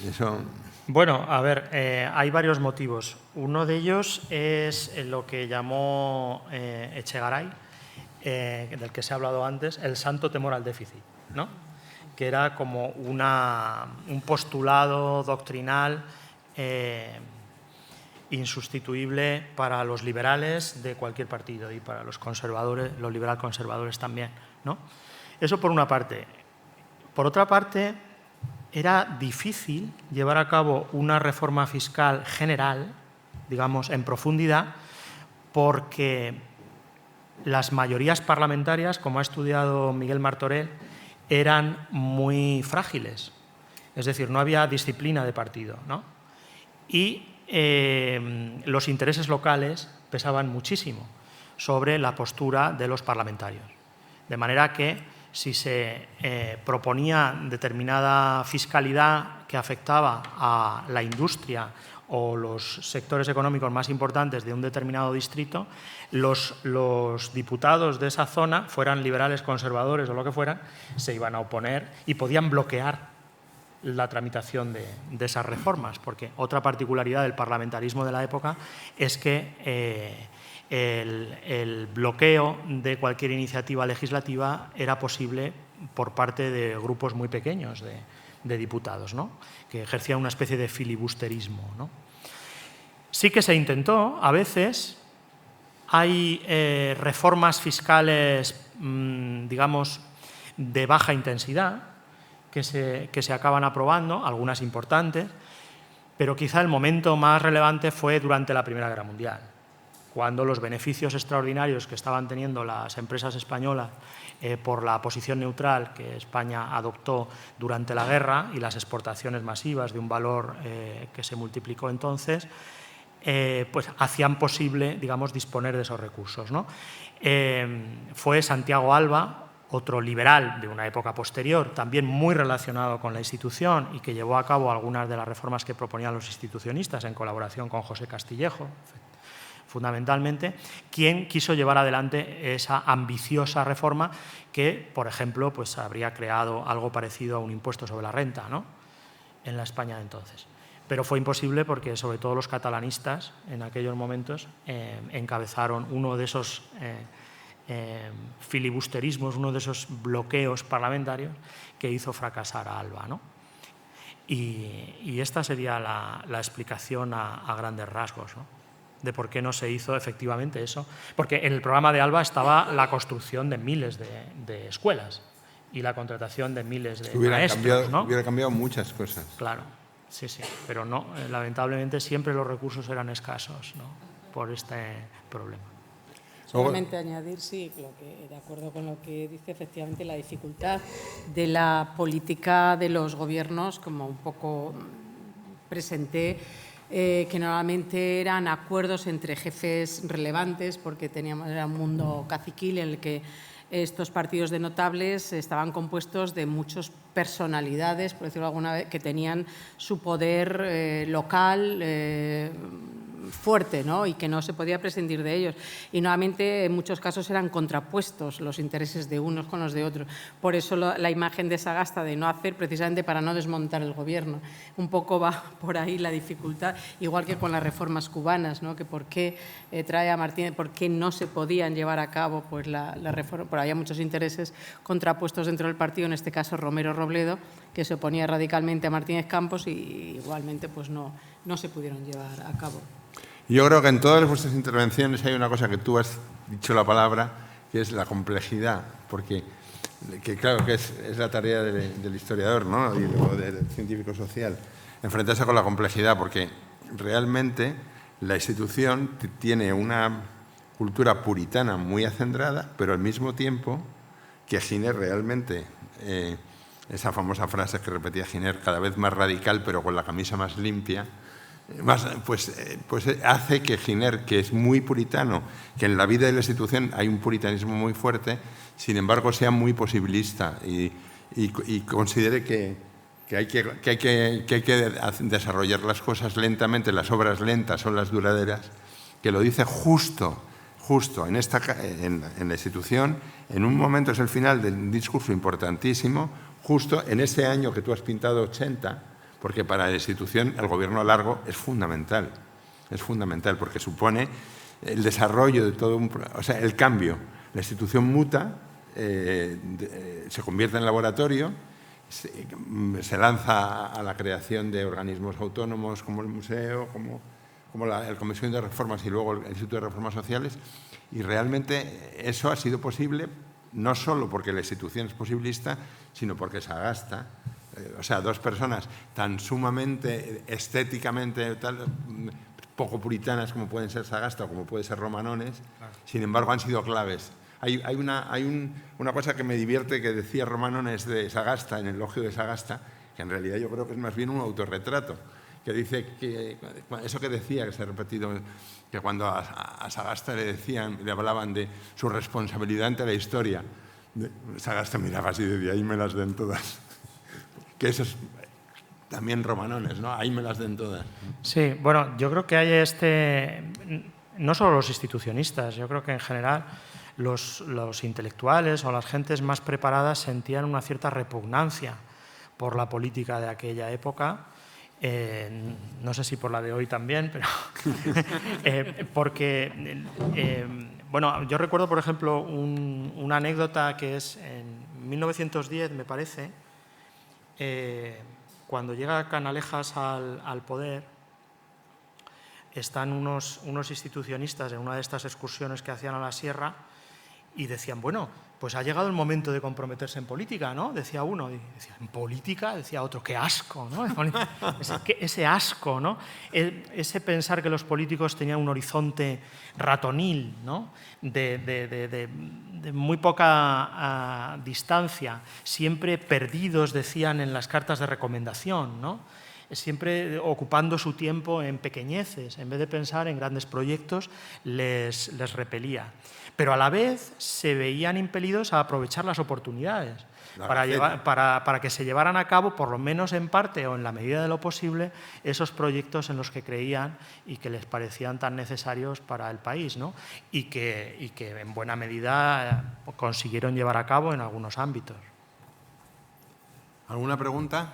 [SPEAKER 1] Eso...
[SPEAKER 4] Bueno, a ver, hay varios motivos. Uno de ellos es lo que llamó Echegaray, del que se ha hablado antes, el santo temor al déficit, ¿no? Que era como un postulado doctrinal insustituible para los liberales de cualquier partido y para los conservadores, los liberal conservadores también, ¿no? Eso por una parte. Por otra parte, era difícil llevar a cabo una reforma fiscal general, digamos, en profundidad, porque las mayorías parlamentarias, como ha estudiado Miguel Martorell, eran muy frágiles. Es decir, no había disciplina de partido, ¿no? Y los intereses locales pesaban muchísimo sobre la postura de los parlamentarios. De manera que si se proponía determinada fiscalidad que afectaba a la industria o los sectores económicos más importantes de un determinado distrito, los diputados de esa zona, fueran liberales, conservadores o lo que fueran, se iban a oponer y podían bloquear la tramitación de esas reformas, porque otra particularidad del parlamentarismo de la época es que el bloqueo de cualquier iniciativa legislativa era posible por parte de grupos muy pequeños de diputados, ¿no? Que ejercían una especie de filibusterismo, ¿no? Sí que se intentó, a veces, hay reformas fiscales, digamos, de baja intensidad, que se acaban aprobando, algunas importantes, pero quizá el momento más relevante fue durante la Primera Guerra Mundial, cuando los beneficios extraordinarios que estaban teniendo las empresas españolas por la posición neutral que España adoptó durante la guerra y las exportaciones masivas de un valor que se multiplicó entonces, pues hacían posible, digamos, disponer de esos recursos, ¿no? Fue Santiago Alba, otro liberal de una época posterior, también muy relacionado con la institución y que llevó a cabo algunas de las reformas que proponían los institucionistas en colaboración con José Castillejo, fundamentalmente, quien quiso llevar adelante esa ambiciosa reforma que, por ejemplo, pues habría creado algo parecido a un impuesto sobre la renta, ¿no? En la España de entonces. Pero fue imposible porque, sobre todo, los catalanistas en aquellos momentos encabezaron uno de esos filibusterismos, uno de esos bloqueos parlamentarios que hizo fracasar a Alba, ¿no? Y esta sería la explicación a grandes rasgos, ¿no? De por qué no se hizo efectivamente eso. Porque en el programa de Alba estaba la construcción de miles de escuelas y la contratación de miles de maestros, ¿no?
[SPEAKER 1] Hubiera cambiado muchas cosas.
[SPEAKER 4] Claro, sí, pero no, lamentablemente siempre los recursos eran escasos, ¿no? Por este problema.
[SPEAKER 3] Solamente añadir, sí, de acuerdo con lo que dice, efectivamente, la dificultad de la política de los gobiernos, como un poco presenté, que normalmente eran acuerdos entre jefes relevantes, porque era un mundo caciquil en el que estos partidos de notables estaban compuestos de muchas personalidades, por decirlo alguna vez, que tenían su poder local fuerte, ¿no? Y que no se podía prescindir de ellos. Y nuevamente, en muchos casos, eran contrapuestos los intereses de unos con los de otros. Por eso la imagen de Sagasta de no hacer, precisamente para no desmontar el gobierno. Un poco va por ahí la dificultad, igual que con las reformas cubanas, ¿no? Que por qué trae a Martínez, por qué no se podían llevar a cabo pues, la reforma. Pero había muchos intereses contrapuestos dentro del partido, en este caso Romero Robledo, que se oponía radicalmente a Martínez Campos y igualmente pues, no se pudieron llevar a cabo.
[SPEAKER 1] Yo creo que en todas vuestras intervenciones hay una cosa que tú has dicho la palabra, que es la complejidad, porque que claro que es la tarea del historiador, ¿no? Y luego del científico social, enfrentarse con la complejidad, porque realmente la institución tiene una cultura puritana muy acendrada, pero al mismo tiempo que Giner realmente, esa famosa frase que repetía Giner, cada vez más radical pero con la camisa más limpia, pues hace que Giner, que es muy puritano, que en la vida de la institución hay un puritanismo muy fuerte, sin embargo sea muy posibilista y considere que hay que desarrollar las cosas lentamente, las obras lentas son las duraderas, que lo dice justo en la institución, en un momento, es el final de un discurso importantísimo, justo en ese año que tú has pintado 80, porque para la institución el gobierno largo es fundamental porque supone el desarrollo de todo o sea, el cambio. La institución muta, se convierte en laboratorio, se lanza a la creación de organismos autónomos como el museo, como la Comisión de Reformas y luego el Instituto de Reformas Sociales, y realmente eso ha sido posible no solo porque la institución es posibilista, sino porque Sagasta, o sea, dos personas tan sumamente estéticamente poco puritanas como pueden ser Sagasta o como puede ser Romanones, claro, sin embargo han sido claves. Hay una cosa que me divierte que decía Romanones de Sagasta, en el elogio de Sagasta, que en realidad yo creo que es más bien un autorretrato, que dice que eso que decía, que se ha repetido, que cuando a Sagasta le hablaban de su responsabilidad ante la historia, Sagasta miraba así y decía, ahí me las den todas. Que eso es también Romanones, ¿no? Ahí me las den todas.
[SPEAKER 4] Sí, bueno, yo creo que hay no solo los institucionistas, yo creo que en general los intelectuales o las gentes más preparadas sentían una cierta repugnancia por la política de aquella época. No sé si por la de hoy también, pero porque, bueno, yo recuerdo, por ejemplo, una anécdota que es en 1910, me parece, cuando llega Canalejas al poder, están unos institucionistas en una de estas excursiones que hacían a la sierra y decían, bueno, pues ha llegado el momento de comprometerse en política, ¿no? Decía uno, y decía, ¿en política? Decía otro, ¡qué asco!, ¿no? Ese asco, ¿no? Ese pensar que los políticos tenían un horizonte ratonil, ¿no? De muy poca distancia, siempre perdidos, decían en las cartas de recomendación, ¿no? Siempre ocupando su tiempo en pequeñeces, en vez de pensar en grandes proyectos, les repelía. Pero a la vez se veían impelidos a aprovechar las oportunidades para que se llevaran a cabo, por lo menos en parte o en la medida de lo posible, esos proyectos en los que creían y que les parecían tan necesarios para el país, ¿no? y que en buena medida consiguieron llevar a cabo en algunos ámbitos.
[SPEAKER 1] ¿Alguna pregunta?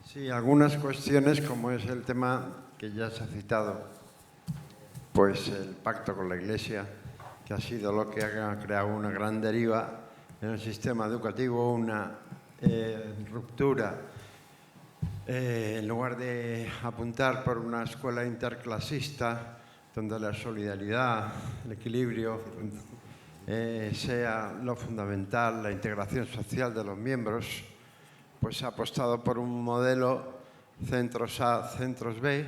[SPEAKER 5] Sí, algunas cuestiones, como es el tema que ya se ha citado, pues el pacto con la Iglesia, que ha sido lo que ha creado una gran deriva en el sistema educativo, una ruptura. En lugar de apuntar por una escuela interclasista, donde la solidaridad, el equilibrio sea lo fundamental, la integración social de los miembros, pues ha apostado por un modelo centros A, centros B,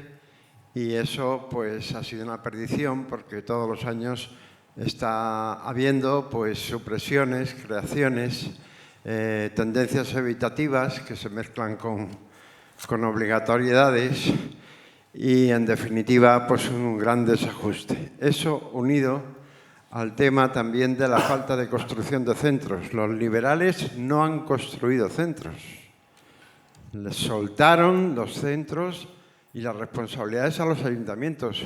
[SPEAKER 5] y eso pues ha sido una perdición porque todos los años está habiendo pues supresiones, creaciones, tendencias evitativas que se mezclan con obligatoriedades y en definitiva pues un gran desajuste. Eso unido al tema también de la falta de construcción de centros. Los liberales no han construido centros. Les soltaron los centros y las responsabilidades a los ayuntamientos.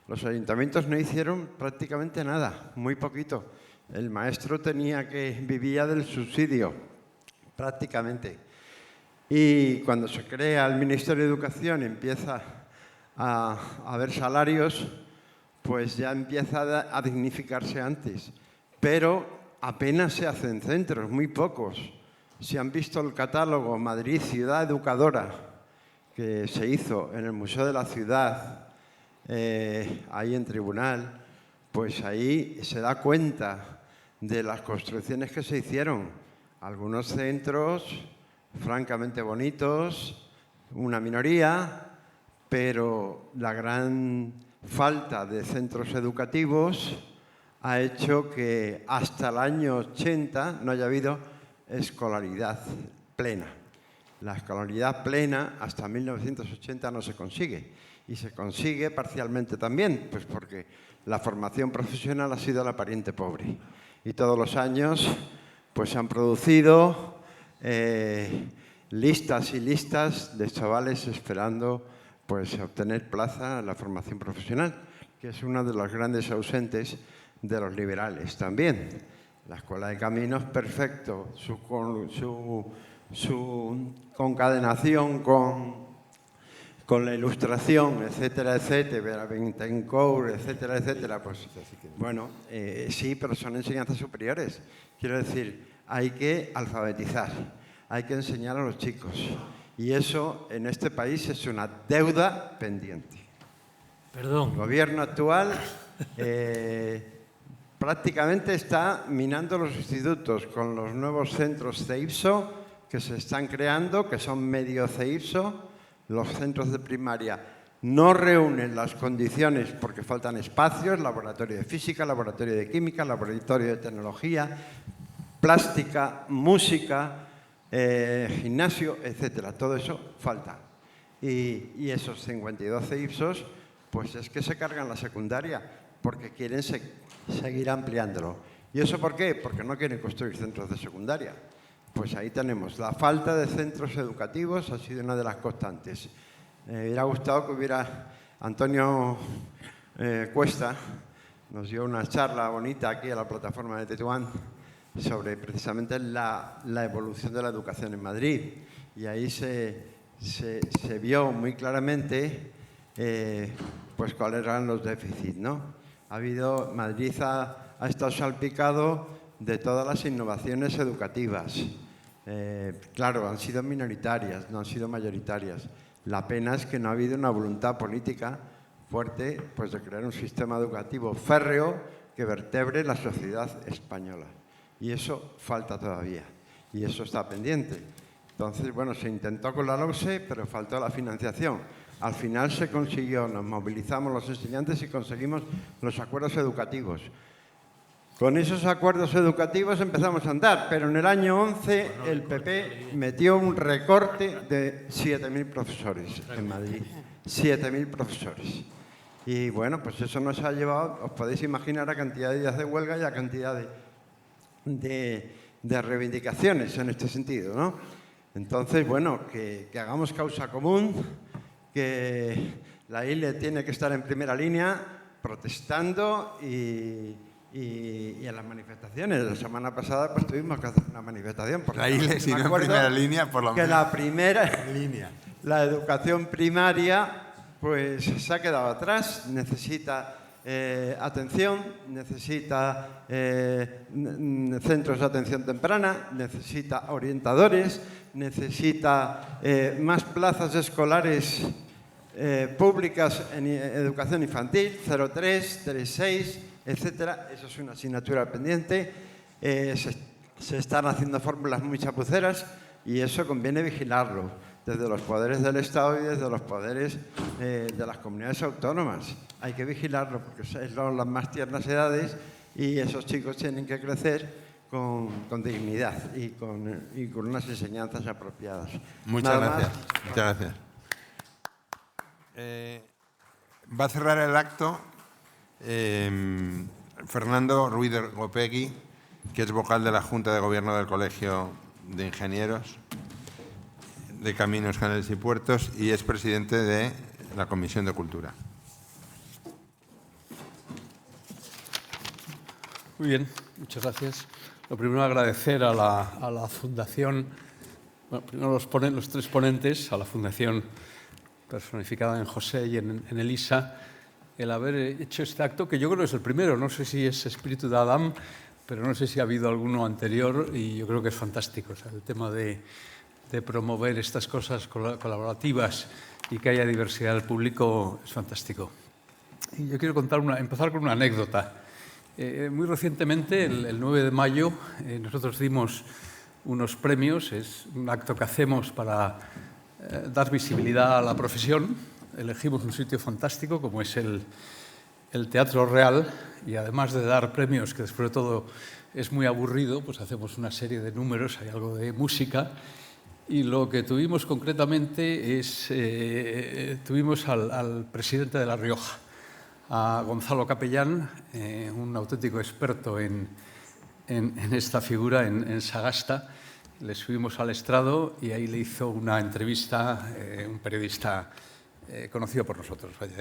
[SPEAKER 5] Los ayuntamientos no hicieron prácticamente nada, muy poquito. El maestro vivía del subsidio, prácticamente. Y cuando se crea el Ministerio de Educación y empieza a haber salarios, pues ya empieza a dignificarse antes. Pero apenas se hacen centros, muy pocos. si han visto el catálogo Madrid Ciudad Educadora, que se hizo en el Museo de la Ciudad, ahí en Tribunal, pues ahí se da cuenta de las construcciones que se hicieron. Algunos centros francamente bonitos, una minoría, pero la gran falta de centros educativos ha hecho que hasta el año 80 no haya habido escolaridad plena. La escolaridad plena hasta 1980 no se consigue, y se consigue parcialmente también, pues porque la formación profesional ha sido la pariente pobre. Y todos los años pues se han producido listas y listas de chavales esperando pues obtener plaza en la formación profesional, que es una de las grandes ausentes de los liberales también. La Escuela de Caminos, perfecto, su concadenación con la Ilustración, etcétera, etcétera, Bettencourt, etcétera, etcétera, pues bueno, sí, pero son enseñanzas superiores. Quiero decir, hay que alfabetizar, hay que enseñar a los chicos, y eso en este país es una deuda pendiente.
[SPEAKER 2] Perdón.
[SPEAKER 5] El gobierno actual prácticamente está minando los institutos con los nuevos centros CEIPSO que se están creando, que son medio CEIPSO. Los centros de primaria no reúnen las condiciones porque faltan espacios, laboratorio de física, laboratorio de química, laboratorio de tecnología, plástica, música, gimnasio, etcétera. Todo eso falta. Y esos 52 CEIPSOs, pues es que se cargan la secundaria porque quieren seguir ampliándolo. ¿Y eso por qué? Porque no quieren construir centros de secundaria. Pues ahí tenemos, la falta de centros educativos ha sido una de las constantes. Me hubiera gustado que hubiera Antonio Cuesta, nos dio una charla bonita aquí a la plataforma de Tetuán sobre precisamente la evolución de la educación en Madrid. Y ahí se vio muy claramente pues cuáles eran los déficits, ¿no? Madrid ha estado salpicado de todas las innovaciones educativas. Claro, han sido minoritarias, no han sido mayoritarias. La pena es que no ha habido una voluntad política fuerte pues, de crear un sistema educativo férreo que vertebre la sociedad española. Y eso falta todavía, y eso está pendiente. Entonces, bueno, se intentó con la LOMSE, pero faltó la financiación. Al final se consiguió, nos movilizamos los estudiantes y conseguimos los acuerdos educativos. Con esos acuerdos educativos empezamos a andar, pero en el año 11 el PP metió un recorte de 7.000 profesores en Madrid. 7.000 profesores. Y bueno, pues eso nos ha llevado, os podéis imaginar, a cantidad de días de huelga y a cantidad de reivindicaciones en este sentido, ¿no? Entonces, bueno, que hagamos causa común, que la ILE tiene que estar en primera línea protestando y en las manifestaciones. La semana pasada pues tuvimos que hacer una manifestación.
[SPEAKER 1] La ILE, si no en primera línea, por lo menos.
[SPEAKER 5] Que la primera línea, la educación primaria, pues se ha quedado atrás, necesita atención, necesita centros de atención temprana, necesita orientadores, necesita más plazas escolares públicas en educación infantil, 0,3, 3,6, etcétera. Eso es una asignatura pendiente. Se están haciendo fórmulas muy chapuceras y eso conviene vigilarlo desde los poderes del Estado y desde los poderes de las comunidades autónomas. Hay que vigilarlo porque son las más tiernas edades y esos chicos tienen que crecer con dignidad y con unas enseñanzas apropiadas.
[SPEAKER 1] Muchas gracias. Muchas gracias. Va a cerrar el acto Fernando Ruiz de Gopegui, que es vocal de la Junta de Gobierno del Colegio de Ingenieros de Caminos, Canales y Puertos y es presidente de la Comisión de Cultura.
[SPEAKER 6] Muy bien, muchas gracias. Lo primero, agradecer a la Fundación, bueno, primero los tres ponentes, a la Fundación personificada en José y en Elisa, el haber hecho este acto, que yo creo que es el primero, no sé si es espíritu de Adam pero no sé si ha habido alguno anterior y yo creo que es fantástico. O sea, el tema de promover estas cosas colaborativas y que haya diversidad del público es fantástico. Y yo quiero empezar con una anécdota. Muy recientemente, el 9 de mayo, nosotros dimos unos premios. Es un acto que hacemos para dar visibilidad a la profesión. Elegimos un sitio fantástico como es el Teatro Real, y además de dar premios, que después de todo es muy aburrido, pues hacemos una serie de números, hay algo de música. Y lo que tuvimos concretamente es, tuvimos al presidente de La Rioja, a Gonzalo Capellán, un auténtico experto en esta figura, en Sagasta. Le subimos al estrado y ahí le hizo una entrevista un periodista conocido por nosotros. Vaya,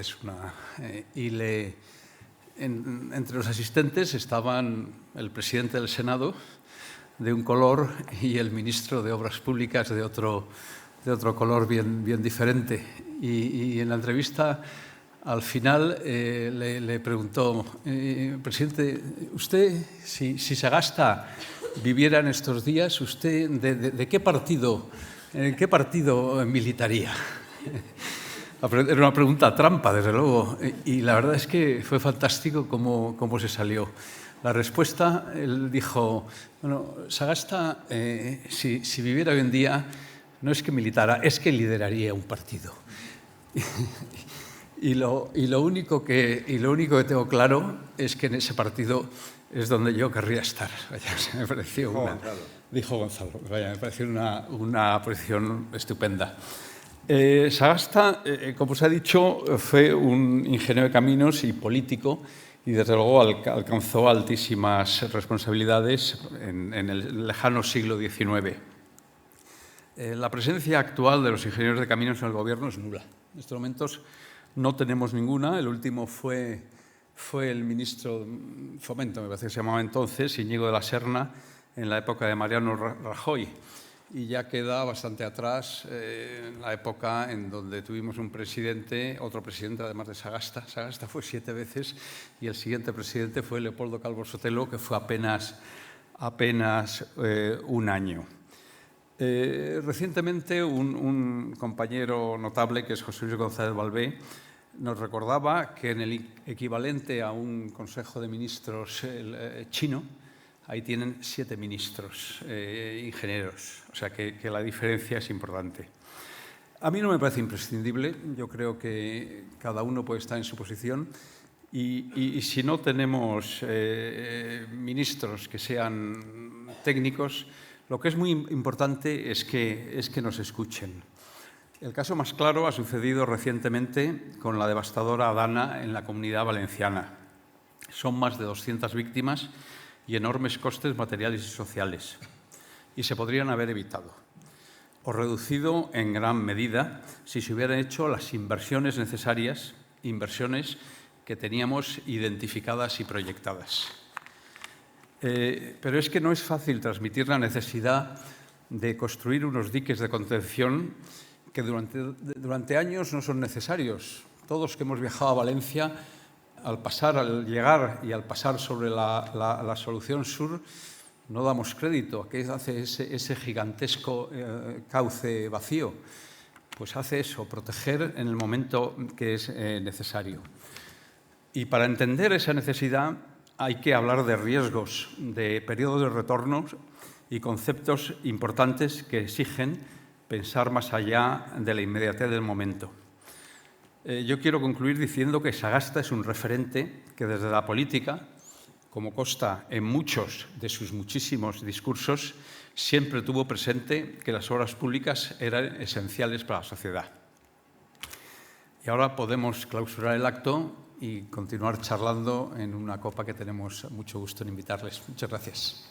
[SPEAKER 6] entre los asistentes estaban el presidente del Senado, de un color, y el ministro de Obras Públicas de otro color bien diferente. Y en la entrevista, al final, le preguntó, presidente, usted, si Sagasta viviera en estos días, ¿usted de qué partido militaría? Era una pregunta trampa, desde luego, y la verdad es que fue fantástico cómo se salió. La respuesta, él dijo, bueno, Sagasta, si viviera hoy en día, no es que militara, es que lideraría un partido. Y lo único que tengo claro es que en ese partido es donde yo querría estar. Vaya, me pareció dijo Gonzalo. Vaya, me pareció una posición estupenda. Sagasta, como se ha dicho, fue un ingeniero de caminos y político, y desde luego alcanzó altísimas responsabilidades en el lejano siglo XIX. La presencia actual de los ingenieros de caminos en el Gobierno es nula. En estos momentos no tenemos ninguna. El último fue el ministro de Fomento, me parece que se llamaba entonces, Íñigo de la Serna, en la época de Mariano Rajoy. Y ya queda bastante atrás la época en donde tuvimos un presidente, otro presidente además de Sagasta. Sagasta fue 7 veces y el siguiente presidente fue Leopoldo Calvo Sotelo, que fue apenas un año. Recientemente un compañero notable, que es José Luis González Balbé, nos recordaba que en el equivalente a un Consejo de Ministros chino, ahí tienen 7 ministros ingenieros, o sea que la diferencia es importante. A mí no me parece imprescindible, yo creo que cada uno puede estar en su posición y si no tenemos ministros que sean técnicos, lo que es muy importante es que nos escuchen. El caso más claro ha sucedido recientemente con la devastadora Dana en la Comunidad Valenciana. Son más de 200 víctimas y enormes costes materiales y sociales, y se podrían haber evitado o reducido en gran medida si se hubieran hecho las inversiones necesarias, inversiones que teníamos identificadas y proyectadas. Pero es que no es fácil transmitir la necesidad de construir unos diques de contención que durante años no son necesarios. Todos que hemos viajado a Valencia, al llegar y al pasar sobre la solución sur, no damos crédito a que hace ese gigantesco cauce vacío. Pues hace eso, proteger en el momento que es necesario. Y para entender esa necesidad hay que hablar de riesgos, de periodos de retorno y conceptos importantes que exigen pensar más allá de la inmediatez del momento. Yo quiero concluir diciendo que Sagasta es un referente que desde la política, como consta en muchos de sus muchísimos discursos, siempre tuvo presente que las obras públicas eran esenciales para la sociedad. Y ahora podemos clausurar el acto y continuar charlando en una copa que tenemos mucho gusto en invitarles. Muchas gracias.